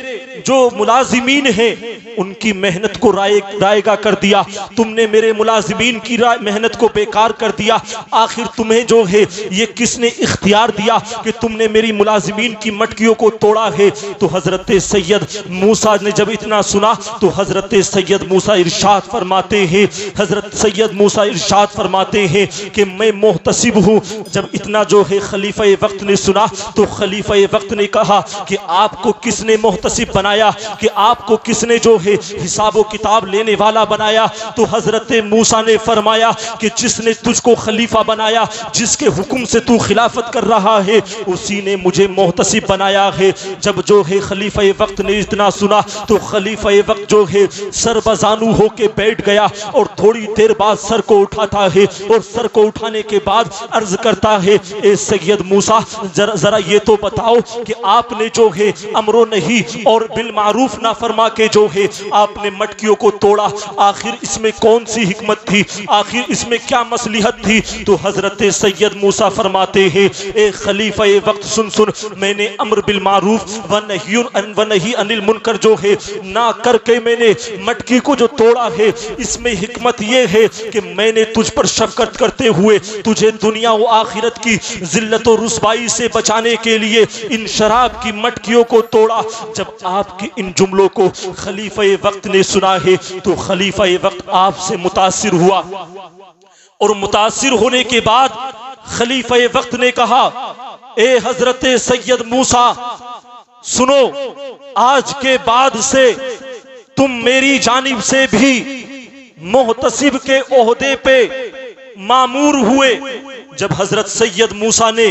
جو ملازمین ہیں ان کی محنت کو رائگاں کر دیا، تم نے میرے ملازمین کی محنت کو بیکار کر دیا، آخر تمہیں جو ہے یہ کس نے اختیار دیا کہ تم نے میری ملازمین کی مٹکیوں کو توڑا ہے؟ تو حضرت سید موسیٰ نے جب اتنا سنا تو حضرت سید موسیٰ ارشاد فرماتے ہیں، حضرت سید موسیٰ ارشاد فرماتے ہیں کہ میں محتسب ہوں۔ جب اتنا جو ہے خلیفہ وقت نے سنا تو خلیفہ وقت نے کہا کہ آپ کو کس نے محتسب بنایا، کہ آپ کو کس نے جو ہے حساب و کتاب لینے والا بنایا؟ تو حضرت موسیٰ نے فرمایا کہ جس نے تجھ کو خلیفہ بنایا، جس کے حکم سے تو خلافت کر رہا ہے، اسی نے مجھے محتسب بنایا ہے۔ جب جو ہے خلیفہ وقت نے اتنا سنا تو خلیفہ وقت جو ہے سر بزانو ہو کے بیٹھ گیا، اور تھوڑی دیر بعد سر کو اٹھاتا ہے، اور سر کو اٹھانے کے بعد عرض کرتا ہے، اے سید موسیٰ ذرا یہ تو بتاؤ کہ آپ نے جو ہے امر و نہی اور بالمعروف نہ فرما کے جو ہے آپ نے مٹکیوں کو توڑا، آخر اس میں کون سی حکمت تھی؟ آخر اس میں کیا مصلحت تھی؟ تو حضرت سید موسیٰ فرماتے ہیں، اے خلیفہ وقت سن میں نے امر بالمعروف و نہی عن المنکر جو ہے نہ کر کے میں نے مٹکی کو جو توڑا ہے، اس میں حکمت یہ ہے کہ میں نے تجھ پر شفقت کرتے ہوئے تجھے دنیا و آخرت کی ذلت و رسوائی سے بچانے کے لیے ان شراب کی مٹکیوں کو توڑا۔ جب آپ کے ان جملوں کو خلیفہ وقت نے سنا ہے تو خلیفہ وقت آپ سے متاثر ہوا، اور متاثر ہونے کے بعد خلیفہ وقت نے کہا، اے حضرت سید موسیٰ سنو، آج کے بعد سے تم میری جانب سے بھی محتسب کے عہدے پہ مامور ہوئے، جب حضرت سید موسیٰ نے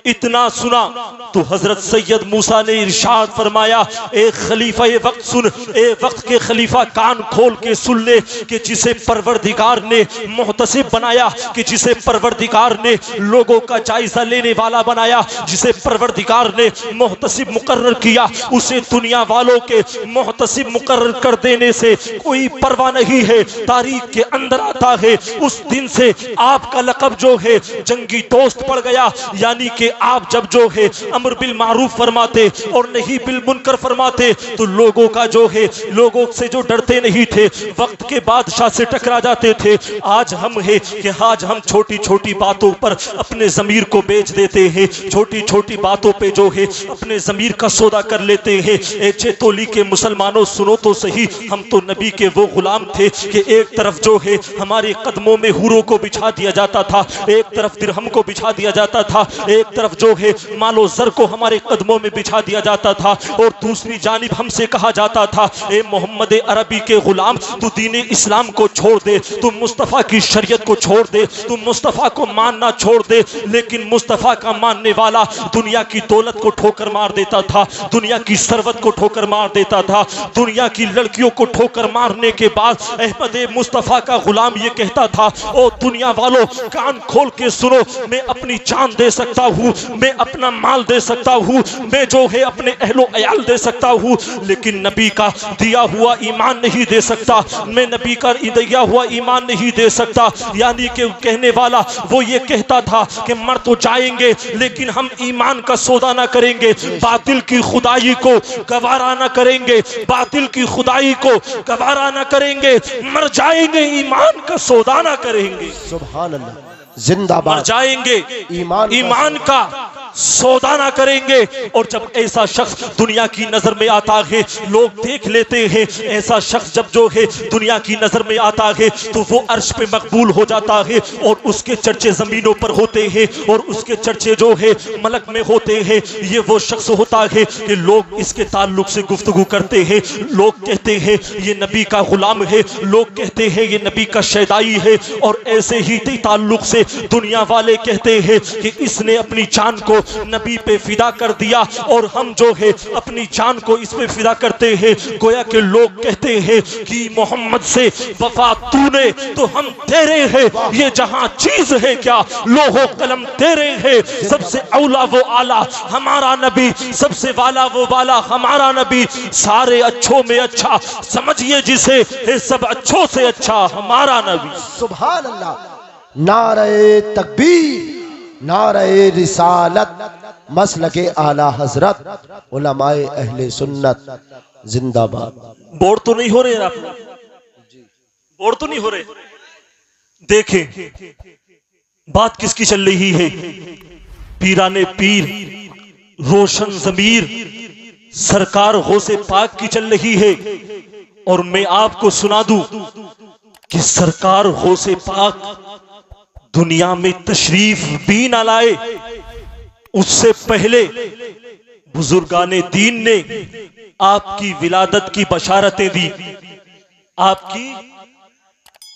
اتنا سنا تو حضرت سید موسیٰ نے ارشاد فرمایا اے خلیفہ وقت سن، اے وقت کے خلیفہ کان کھول کے سن لے کہ جسے پروردگار نے محتسب بنایا، کہ جسے پروردگار نے لوگوں کا جائزہ لینے والا بنایا، جسے پروردگار نے محتسب مقرر کیا، اسے دنیا والوں کے محتسب مقرر کر دینے سے کوئی پرواہ نہیں ہے۔ تاریخ کے اندر آتا ہے اس دن سے آپ کا لقب جو ہے جنگی دوست پڑ گیا، یعنی کہ آپ جب جو ہے امر بالمعروف فرماتے اور نہیں بالمنکر فرماتے تو لوگوں کا جو ہے لوگوں سے جو ڈرتے نہیں تھے وقت کے بادشاہ سے ٹکرا جاتے تھے۔ آج ہم ہے کہ آج ہم چھوٹی چھوٹی باتوں پر اپنے ضمیر کو بیچ دیتے ہیں، چھوٹی چھوٹی باتوں پہ جو ہے اپنے ضمیر کا سودا کر لیتے ہیں۔ اے چیتولی کے مسلمانوں سنو تو صحیح، ہم تو نبی کے وہ غلام تھے کہ ایک طرف جو ہے ہمارے قدموں میں حوروں کو بچھا دیا جاتا تھا، ایک طرف درہم کو بچھا دیا جاتا تھا، ایک طرف جو ہے مال و زر کو ہمارے قدموں میں بچھا دیا جاتا تھا، اور دوسری جانب ہم سے کہا جاتا تھا اے محمد عربی کے غلام تو دین اسلام کو چھوڑ دے، تو مصطفیٰ کی شریعت کو چھوڑ دے، تو مصطفیٰ کو ماننا چھوڑ دے۔ لیکن مصطفیٰ کا ماننے والا دنیا کی دولت کو ٹھوکر مار دیتا تھا، دنیا کی ثروت کو ٹھوکر مار دیتا تھا، دنیا کی لڑکیوں کو ٹھوکر مارنے کے بعد احمد مصطفیٰ کا غلام یہ کہتا تھا او دنیا والوں کان کھول کے سنو، میں اپنی جان دے سکتا ہوں، میں اپنا مال دے سکتا ہوں، میں جو ہے اپنے اہل و عیال دے سکتا ہوں، لیکن نبی کا دیا ہوا ایمان نہیں دے سکتا، میں نبی کا دیا ہوا ایمان نہیں دے سکتا۔ یعنی کہ کہنے والا وہ یہ کہتا تھا کہ مر تو جائیں گے لیکن ہم ایمان کا سودا نہ کریں گے، باطل کی خدائی کو گوارا نہ کریں گے، باطل کی خدائی کو گوارا نہ کریں گے، مر جائیں گے ایمان کا سودا نہ کریں گے۔ سبحان اللہ، زندہ باد، مر جائیں گے ایمان کا سودا نہ کریں گے۔ اور جب ایسا شخص دنیا کی نظر میں آتا ہے لوگ دیکھ لیتے ہیں، ایسا شخص جب جو ہے دنیا کی نظر میں آتا ہے تو وہ عرش پہ مقبول ہو جاتا ہے، اور اس کے چرچے زمینوں پر ہوتے ہیں، اور اس کے چرچے جو ہے ملک میں ہوتے ہیں۔ یہ وہ شخص ہوتا ہے کہ لوگ اس کے تعلق سے گفتگو کرتے ہیں، لوگ کہتے ہیں یہ نبی کا غلام ہے، لوگ کہتے ہیں یہ نبی کا شیدائی ہے، اور ایسے ہی تعلق سے دنیا والے کہتے ہیں کہ اس نے اپنی جان کو نبی پہ فدا کر دیا، اور ہم جو ہے اپنی جان کو اس پہ فدا کرتے ہیں۔ گویا کہ لوگ کہتے ہیں کہ محمد سے وفا تو نے تو ہم تیرے ہیں، یہ جہاں چیز ہے کیا لوح و قلم تیرے ہیں، سب سے اولا وہ آلہ ہمارا نبی، سب سے والا وہ والا ہمارا نبی، سارے اچھوں میں اچھا سمجھیے جسے سب اچھوں سے اچھا ہمارا نبی۔ سبحان اللہ، نعرہ تکبیر، نعرہ رسالت، مسلک اعلی حضرت، علماء اہل سنت زندہ باد۔ بور تو نہیں ہو رہے آپ، بور تو نہیں ہو رہے؟ دیکھیں بات کس کی چل رہی ہے، پیران پیر، روشن ضمیر سرکار غوث پاک کی چل رہی ہے۔ اور میں آپ کو سنا دوں کہ سرکار غوث پاک دنیا میں تشریف بھی نہ لائے، اس سے پہلے بزرگان دین نے آپ کی ولادت کی بشارتیں دی، آپ کی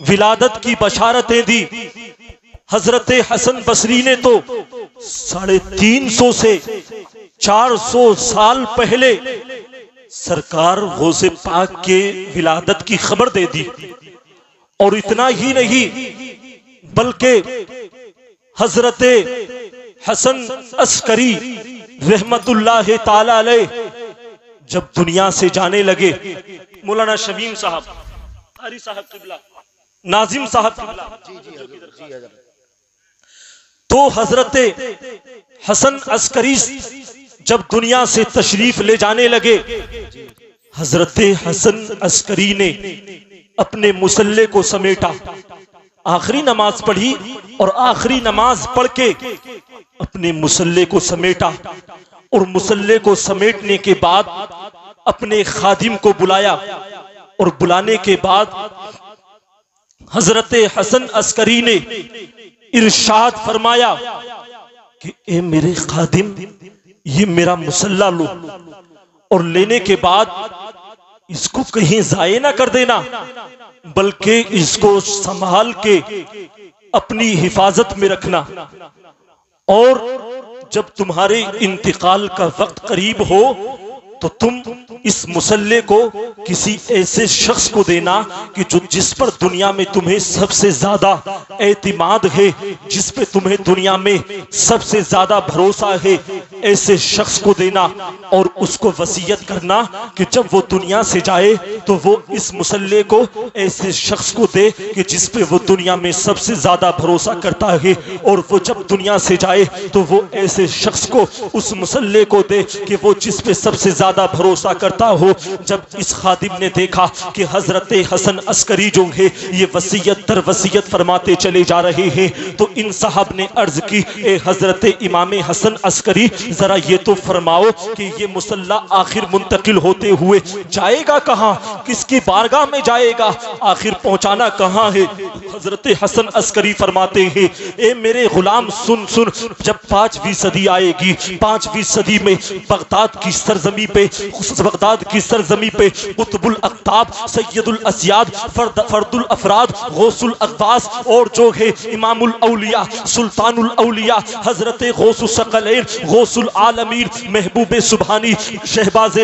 ولادت کی بشارتیں دی۔ حضرت حسن بصری نے تو 350 سے 400 سال پہلے سرکار غوث پاک کے ولادت کی خبر دے دی، اور اتنا ہی نہیں بلکہ حضرت حسن عسکری رحمت اللہ تعالی علیہ جب دنیا سے جانے لگے، مولانا شمیم صاحب، قاری صاحب قبلہ، ناظم صاحب قبلہ، تو حضرت حسن عسکری جب دنیا سے تشریف لے جانے لگے، حضرت حسن عسکری نے اپنے مصلے کو سمیٹا، آخری نماز پڑھی اور آخری نماز پڑھ کے اپنے مصلے کو سمیٹا، اور مصلے کو سمیٹنے کے بعد اپنے خادم کو بلایا، اور بلانے کے بعد حضرت حسن عسکری نے ارشاد فرمایا کہ اے میرے خادم یہ میرا مصلہ لو، اور لینے کے بعد اس کو کہیں ضائع نہ کر دینا، بلکہ اس کو سنبھال کے اپنی حفاظت میں رکھنا، اور جب تمہارے انتقال کا وقت قریب ہو تو تم اس مصلے کو کسی ایسے شخص کو دینا کہ جس پر دنیا میں تمہیں سب سے زیادہ اعتماد ہے، جس پہ تمہیں دنیا میں سب سے زیادہ بھروسہ ہے، ایسے شخص کو دینا، اور اس کو وصیت کرنا کہ جب وہ دنیا سے جائے تو وہ اس مصلے کو ایسے شخص کو دے کہ جس پہ وہ دنیا میں سب سے زیادہ بھروسہ کرتا ہے، اور وہ جب دنیا سے جائے تو وہ ایسے شخص کو اس مصلے کو دے کہ وہ جس پہ سب سے زیادہ بھروسہ کرتا ہو۔ جب اس خادم نے دیکھا کہ حضرت حسن عسکری جو ہے یہ وصیت در وصیت فرماتے چلے جا رہے ہیں، تو ان صاحب نے عرض کی، اے حضرت امام حسن عسکری، ذرا یہ تو فرماؤ کہ یہ مصلح آخر منتقل ہوتے ہوئے جائے گا کہاں، کس کی بارگاہ میں جائے گا، آخر پہنچانا کہاں ہے؟ حضرت حسن عسکری فرماتے ہیں، اے میرے غلام سن سن، جب 5ویں صدی آئے گی، 5ویں صدی میں بغداد کی سرزمین پہ قطب الاقطاب، سید الاسیاد، فرد الافراد، غوث الاقواس، اور جو ہے امام الاولیاء، سلطان الاولیاء، حضرت غوث الثقلین، غوث العالمین، محبوب سبحانی، شہباز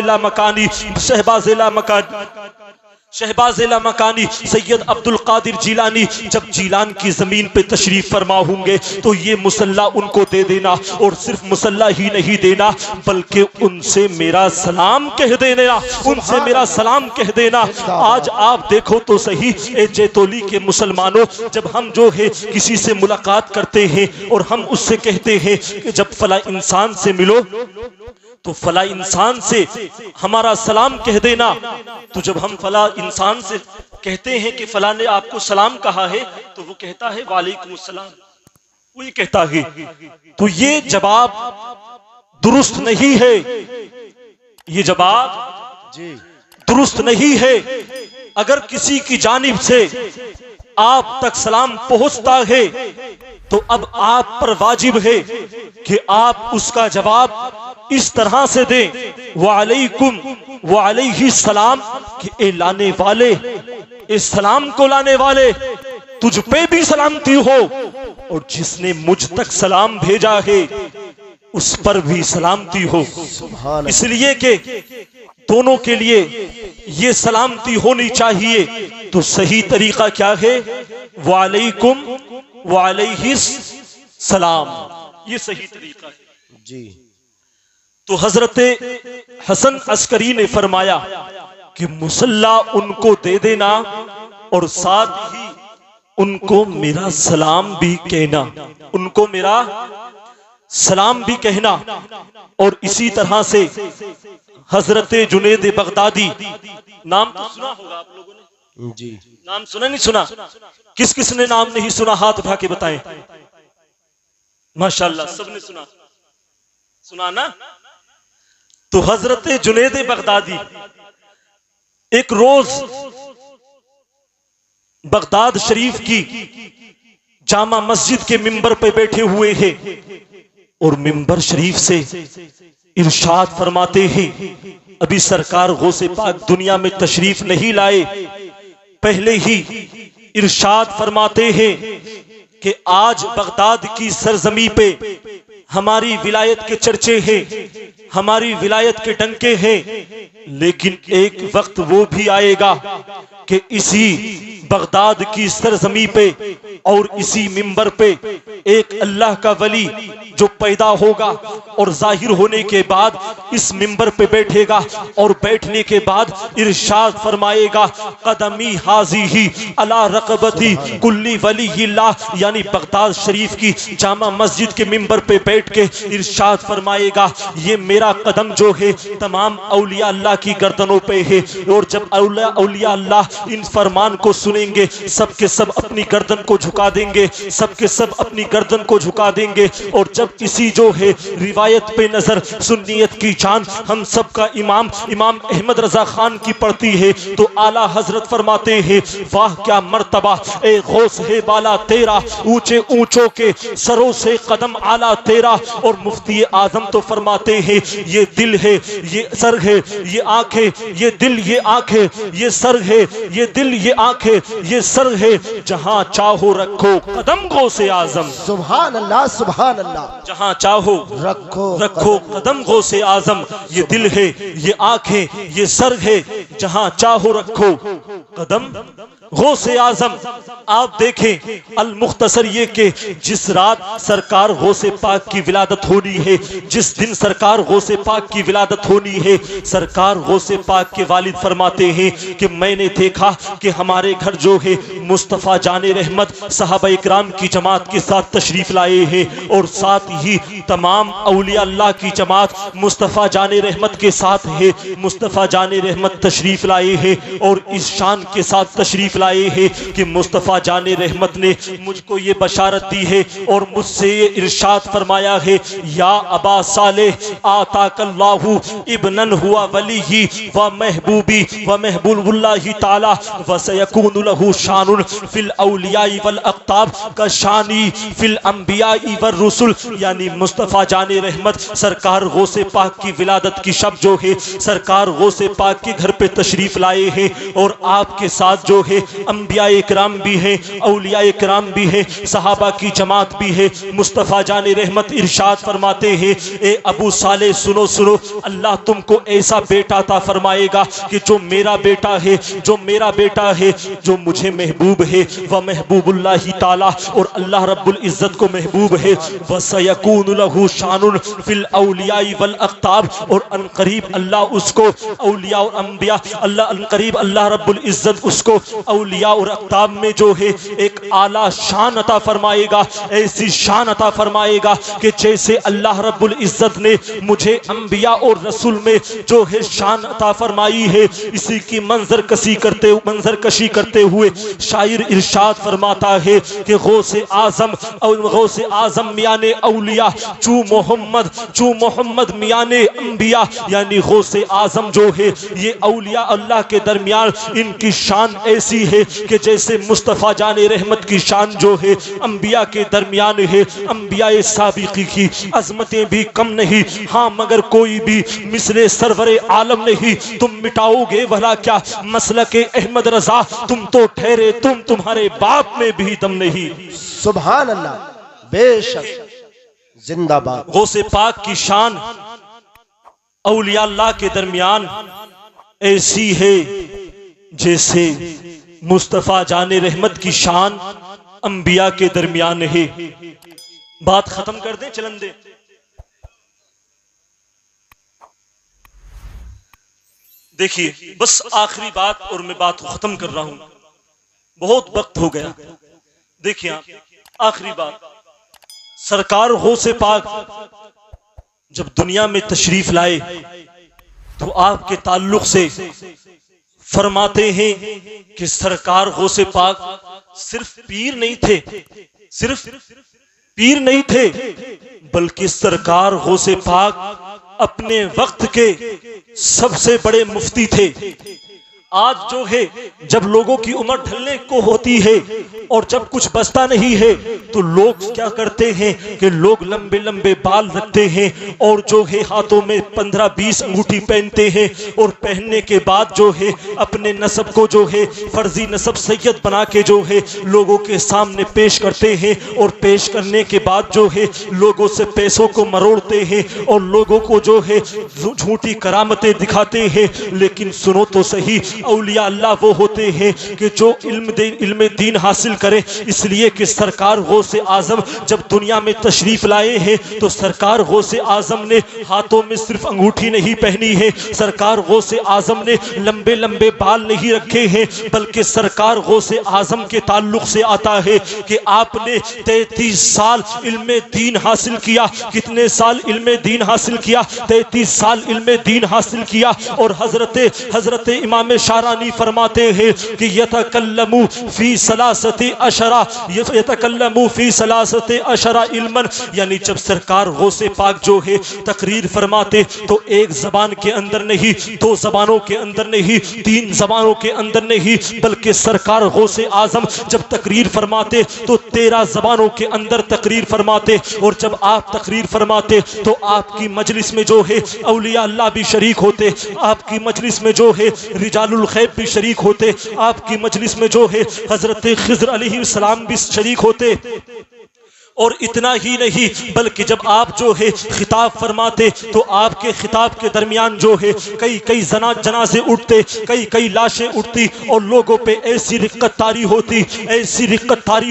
لامکانی، سید عبد القادر جیلانی، جب جیلان کی زمین پہ تشریف فرما ہوں گے تو یہ مصلح ان کو دے دینا، اور صرف مصلح ہی نہیں دینا بلکہ ان سے میرا سلام کہہ دینا، ان سے میرا سلام کہہ دینا۔ آج آپ دیکھو تو صحیح، اے جیتولی کے مسلمانوں، جب ہم جو ہے کسی سے ملاقات کرتے ہیں اور ہم اس سے کہتے ہیں کہ جب فلاں انسان سے ملو تو فلاں انسان سے ہمارا سلام کہہ دینا، تو جب ہم فلاں انسان سے کہتے ہیں کہ فلاں نے آپ کو سلام کہا ہے تو وہ کہتا ہے وعلیکم السلام، وہ یہ کہتا ہے، تو یہ جواب درست نہیں ہے، یہ جواب درست نہیں ہے۔ اگر کسی کی جانب سے آپ تک سلام پہنچتا ہے تو اب آپ پر واجب ہے کہ آپ اس کا جواب اس طرح سے دیں، وعلیکم وعلیہ السلام، کہ اے لانے والے، اس سلام کو لانے والے، تجھ پہ بھی سلامتی ہو، اور جس نے مجھ تک سلام بھیجا ہے اس پر بھی سلامتی ہو۔ اس لیے کہ دونوں کے لیے یہ سلامتی ہونی چاہیے، تو صحیح طریقہ کیا ہے؟ وعلیکم وعلیہ السلام، یہ صحیح طریقہ ہے جی۔ تو حضرت حسن عسکری نے فرمایا کہ مصلح ان کو دے دینا، اور ساتھ ہی ان کو میرا سلام بھی کہنا، ان کو میرا سلام بھی کہنا۔ اور اسی طرح سے حضرت جنید بغدادی، نام تو سنا ہوگا آپ لوگوں نے، جی، نام سنا نہیں سنا؟ کس کس نے نام نہیں سنا ہاتھ اٹھا کے بتائیں۔ ماشاءاللہ سب نے سنا، سنا نا؟ تو حضرت جنید بغدادی ایک روز بغداد شریف کی جامع مسجد کے ممبر پہ بیٹھے ہوئے ہیں، اور ممبر شریف سے ارشاد فرماتے ہیں، ابھی سرکار غوث پاک دنیا میں تشریف نہیں لائے، پہلے ہی ارشاد فرماتے ہیں کہ آج بغداد کی سرزمین پہ ہماری ولایت کے چرچے ہیں، ہماری ولایت کے ڈنکے ہیں، لیکن ایک وقت وہ بھی آئے گا کہ اسی بغداد کی سرزمین پہ اور اسی منبر پہ ایک اللہ کا ولی جو پیدا ہوگا اور ظاہر ہونے کے بعد اس منبر پہ بیٹھے گا، اور بیٹھنے کے بعد ارشاد فرمائے گا، قدمی حاضی علی رقبتی کلی ولی اللہ، یعنی بغداد شریف کی جامع مسجد کے منبر پہ بیٹھ کے ارشاد فرمائے گا، یہ میرا قدم جو ہے تمام اولیاء اللہ کی گردنوں پہ ہے، اور جب اولیاء اللہ ان فرمان کو سنیں گے سب کے سب اپنی گردن کو جھکا دیں گے، سب کے سب اپنی گردن کو جھکا دیں گے، اور جب جب اسی جو ہے روایت پہ نظر سنیت کی جان ہم سب کا امام احمد رضا خان کی پڑتی ہے تو اعلیٰ حضرت فرماتے ہیں واہ کیا مرتبہ اے غوث ہے بالا تیرا، اونچے اونچوں کے سروں سے قدم اعلیٰ تیرا. اور مفتی اعظم تو فرماتے ہیں یہ دل ہے، یہ سر ہے، یہ آنکھیں، یہ دل، یہ آنکھیں، یہ سر ہے، یہ دل، یہ آنکھیں، یہ سر ہے، جہاں چاہو رکھو قدم غوث اعظم. سبحان اللہ سبحان اللہ. جہاں چاہو رکھو قدم غوث اعظم. یہ دل ہے، یہ آنکھیں، یہ سر ہے، جہاں چاہو رکھو قدم غوث اعظم. آپ دیکھیں المختصر یہ کہ جس رات سرکار غوث پاک کی ولادت ہونی ہے، جس دن سرکار غوث پاک کی ولادت ہونی ہے، سرکار غوث پاک کے والد فرماتے ہیں کہ میں نے دیکھا کہ ہمارے گھر جو ہے مصطفیٰ جان رحمت صحابہ اکرام کی جماعت کے ساتھ تشریف لائے ہیں، اور ساتھ ہی تمام اولیاء اللہ کی جماعت مصطفیٰ جان رحمت کے ساتھ ہے. مصطفیٰ جان رحمت تشریف لائے ہیں اور اس شان کے ساتھ تشریف لائے ہیں کہ مصطفیٰ جان رحمت نے مجھ کو یہ بشارت دی ہے اور مجھ سے یہ ارشاد فرمایا ہے یا ابا صالح آتاک اللہ ابنن ہوا ولی و محبوبی و محبوب اللہ تعالی و سیکون له شان فی الاولیاء والاقطاب کا شانی فی الانبیاء والرسل. یعنی مصطفیٰ جان رحمت سرکار غوث پاک کی ولادت کی شب جو ہے سرکار غوث پاک کے گھر پہ تشریف لائے ہیں اور آپ کے ساتھ جو ہے انبیاء اکرام بھی ہیں، اولیاء اکرام بھی ہیں، صحابہ کی جماعت بھی ہے. مصطفیٰ جان رحمت ارشاد فرماتے ہیں اے ابو صالح سنو سنو، اللہ تم کو ایسا بیٹا عطا فرمائے گا کہ جو میرا بیٹا ہے، جو میرا بیٹا ہے، جو مجھے محبوب ہے وہ محبوب اللہ تعالی اور اللہ رب العزت کو محبوب ہے. وَسَيَكُونُ لَهُ شَانٌ فِي الْأَوْلِيَاءِ وَالْأَقْطَابِ. اور ان قریب اللہ اس کو اولیاء اور انبیاء ان قریب اللہ رب العزت اس کو اولیاء اور اقطاب میں جو ہے ایک اعلیٰ شان عطا فرمائے گا، ایسی شان عطا فرمائے گا کہ جیسے اللہ رب العزت نے مجھے انبیاء اور رسول میں جو ہے شان عطا فرمائی ہے. اسی کی منظر کشی کرتے ہوئے شاعر ارشاد فرماتا ہے کہ غوث اعظم میان اولیاء چو محمد میان انبیاء. یعنی غوث اعظم جو ہے یہ اولیاء اللہ کے درمیان ان کی شان ایسی ہے کہ جیسے مصطفیٰ جان رحمت کی شان جو ہے انبیاء کے درمیان ہے. انبیاء سابقی کی عظمتیں بھی کم نہیں، ہاں مگر کوئی بھی مثل سرور عالم نہیں. تم مٹاؤ گے بھلا کیا مسلک احمد رضا، تم تو ٹھہرے تمہارے باپ میں بھی دم نہیں. سبحان اللہ بے شک زندہ باد. غوث پاک کی شان اولیاء اللہ کے درمیان ایسی ہے جیسے مصطفیٰ جان رحمت کی شان انبیاء کے درمیان ہے. بات ختم کر دیں، چلن دیں. دیکھیے بس آخری بات اور میں بات کو ختم کر رہا ہوں، بہت وقت ہو گیا. دیکھیے آخری بات، سرکار غوث پاک جب دنیا میں تشریف لائے تو آپ کے تعلق سے فرماتے ہیں کہ سرکار غوث پاک صرف پیر نہیں تھے بلکہ سرکار غوث پاک اپنے وقت کے سب سے بڑے مفتی تھے. آج جو ہے جب لوگوں کی عمر ڈھلنے کو ہوتی ہے اور جب کچھ بچتا نہیں ہے تو لوگ کیا کرتے ہیں کہ لوگ لمبے لمبے بال رکھتے ہیں اور جو ہے ہاتھوں میں 15-20 انگوٹھی پہنتے ہیں اور پہننے کے بعد جو ہے اپنے نسب کو جو ہے فرضی نسب سید بنا کے جو ہے لوگوں کے سامنے پیش کرتے ہیں اور پیش کرنے کے بعد جو ہے لوگوں سے پیسوں کو مروڑتے ہیں اور لوگوں کو جو ہے جھوٹی کرامتیں دکھاتے ہیں. لیکن سنو تو صحیح، اولیاء اللہ وہ ہوتے ہیں کہ جو علم دین حاصل کریں. اس لیے کہ سرکار غوث اعظم جب دنیا میں تشریف لائے ہیں تو سرکار غوث اعظم نے ہاتھوں میں صرف انگوٹھی نہیں پہنی ہے، سرکار غوث اعظم نے لمبے لمبے بال نہیں رکھے ہیں، بلکہ سرکار غوث اعظم کے تعلق سے آتا ہے کہ آپ نے 33 سال علم دین حاصل کیا. کتنے سال علم دین حاصل کیا؟ 33 سال علم دین حاصل کیا. اور حضرت امام شارانی فرماتے ہیں کہ یتکلمو فی ثلاثت اشرا، یتکلمو فی ثلاثۃ عشر علما، یعنی جب سرکار غوث پاک جو ہے تقریر فرماتے تو ایک زبان کے اندر نہیں، دو زبانوں کے اندر نہیں، تین زبانوں کے اندر نہیں، بلکہ سرکار غوث اعظم جب تقریر فرماتے تو 13 زبانوں کے اندر تقریر فرماتے، اور جب آپ تقریر فرماتے تو آپ کی مجلس میں جو ہے اولیاء اللہ بھی شریک ہوتے، آپ کی مجلس میں جو ہے رجال الغیب بھی شریک ہوتے، آپ کی مجلس میں جو ہے حضرت خضر علیہ السلام بھی شریک ہوتے۔ اور اتنا ہی نہیں بلکہ جب آپ جو ہے خطاب فرماتے تو آپ کے خطاب کے درمیان جو ہے کئی جنازے اٹھتے، کئی لاشیں اٹھتی، اور لوگوں پہ ایسی رقت طاری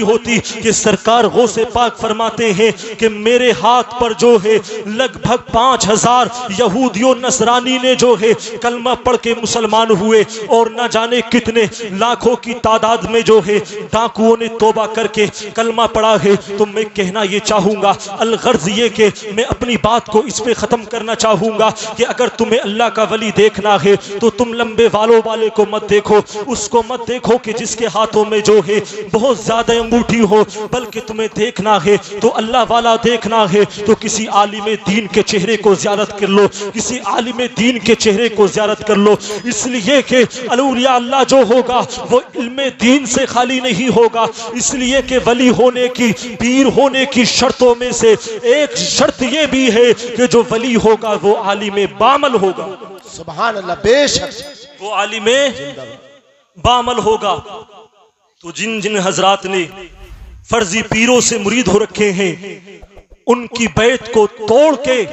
ہوتی کہ سرکار غوث پاک فرماتے ہیں کہ میرے ہاتھ پر جو ہے لگ بھگ 5000 یہودی و نصرانی نے جو ہے کلمہ پڑھ کے مسلمان ہوئے، اور نہ جانے کتنے لاکھوں کی تعداد میں جو ہے ڈاکوؤں نے توبہ کر کے کلمہ پڑھا ہے۔ تو میں کہنا یہ چاہوں گا، الغرض یہ کہ میں اپنی بات کو اس پہ ختم کرنا چاہوں گا کہ اگر تمہیں اللہ کا ولی دیکھنا ہے تو تم لمبے والوں والے کو مت دیکھو، اس کو مت دیکھو کہ جس کے ہاتھوں میں جو ہے بہت زیادہ انگوٹھی ہو، بلکہ تمہیں دیکھنا ہے تو اللہ والا دیکھنا ہے تو کسی عالم دین کے چہرے کو زیارت کر لو، کسی عالم دین کے چہرے کو زیارت کر لو، اس لیے کہ اولیاء اللہ جو ہوگا وہ علم دین سے خالی نہیں ہوگا، اس لیے کہ ولی ہونے کی، پیر ہونے کی شرطوں میں سے ایک شرط یہ بھی ہے کہ جو ولی ہوگا وہ عالم بعمل ہوگا۔ سبحان اللہ، بے شک وہ عالم بعمل ہوگا۔ تو جن حضرات نے فرضی پیروں سے مرید ہو رکھے ہیں ان کی بیعت کو توڑ کے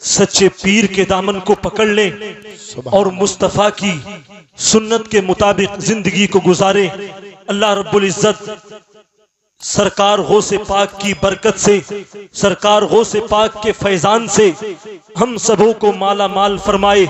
سچے پیر کے دامن کو پکڑ لیں اور مصطفیٰ کی سنت کے مطابق زندگی کو گزاریں۔ اللہ رب العزت سرکار غوث پاک کی برکت سے، سرکار غوث پاک کے فیضان سے ہم سبوں کو مالا مال فرمائے،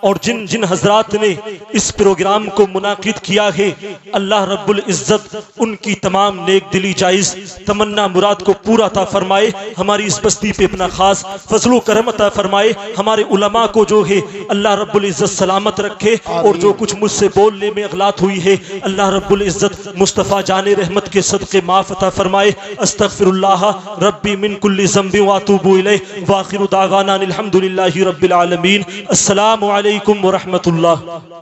اور جن حضرات نے اس پروگرام کو منعقد کیا ہے اللہ رب العزت ان کی تمام نیک دلی جائز تمنا مراد کو پورا عطا فرمائے، ہماری اس بستی پہ اپنا خاص فضل و کرم عطا فرمائے، ہمارے علماء کو جو ہے اللہ رب العزت سلامت رکھے، اور جو کچھ مجھ سے بولنے میں اغلاط ہوئی ہے اللہ رب العزت مصطفیٰ جان رحمت کے صدقے معاف عطا فرمائے۔ استغفر اللہ ربی من کل ذنب واتوب الیہ، وآخر دعوانا الحمد للہ رب العالمین۔ السلام علیکم ورحمۃ اللہ۔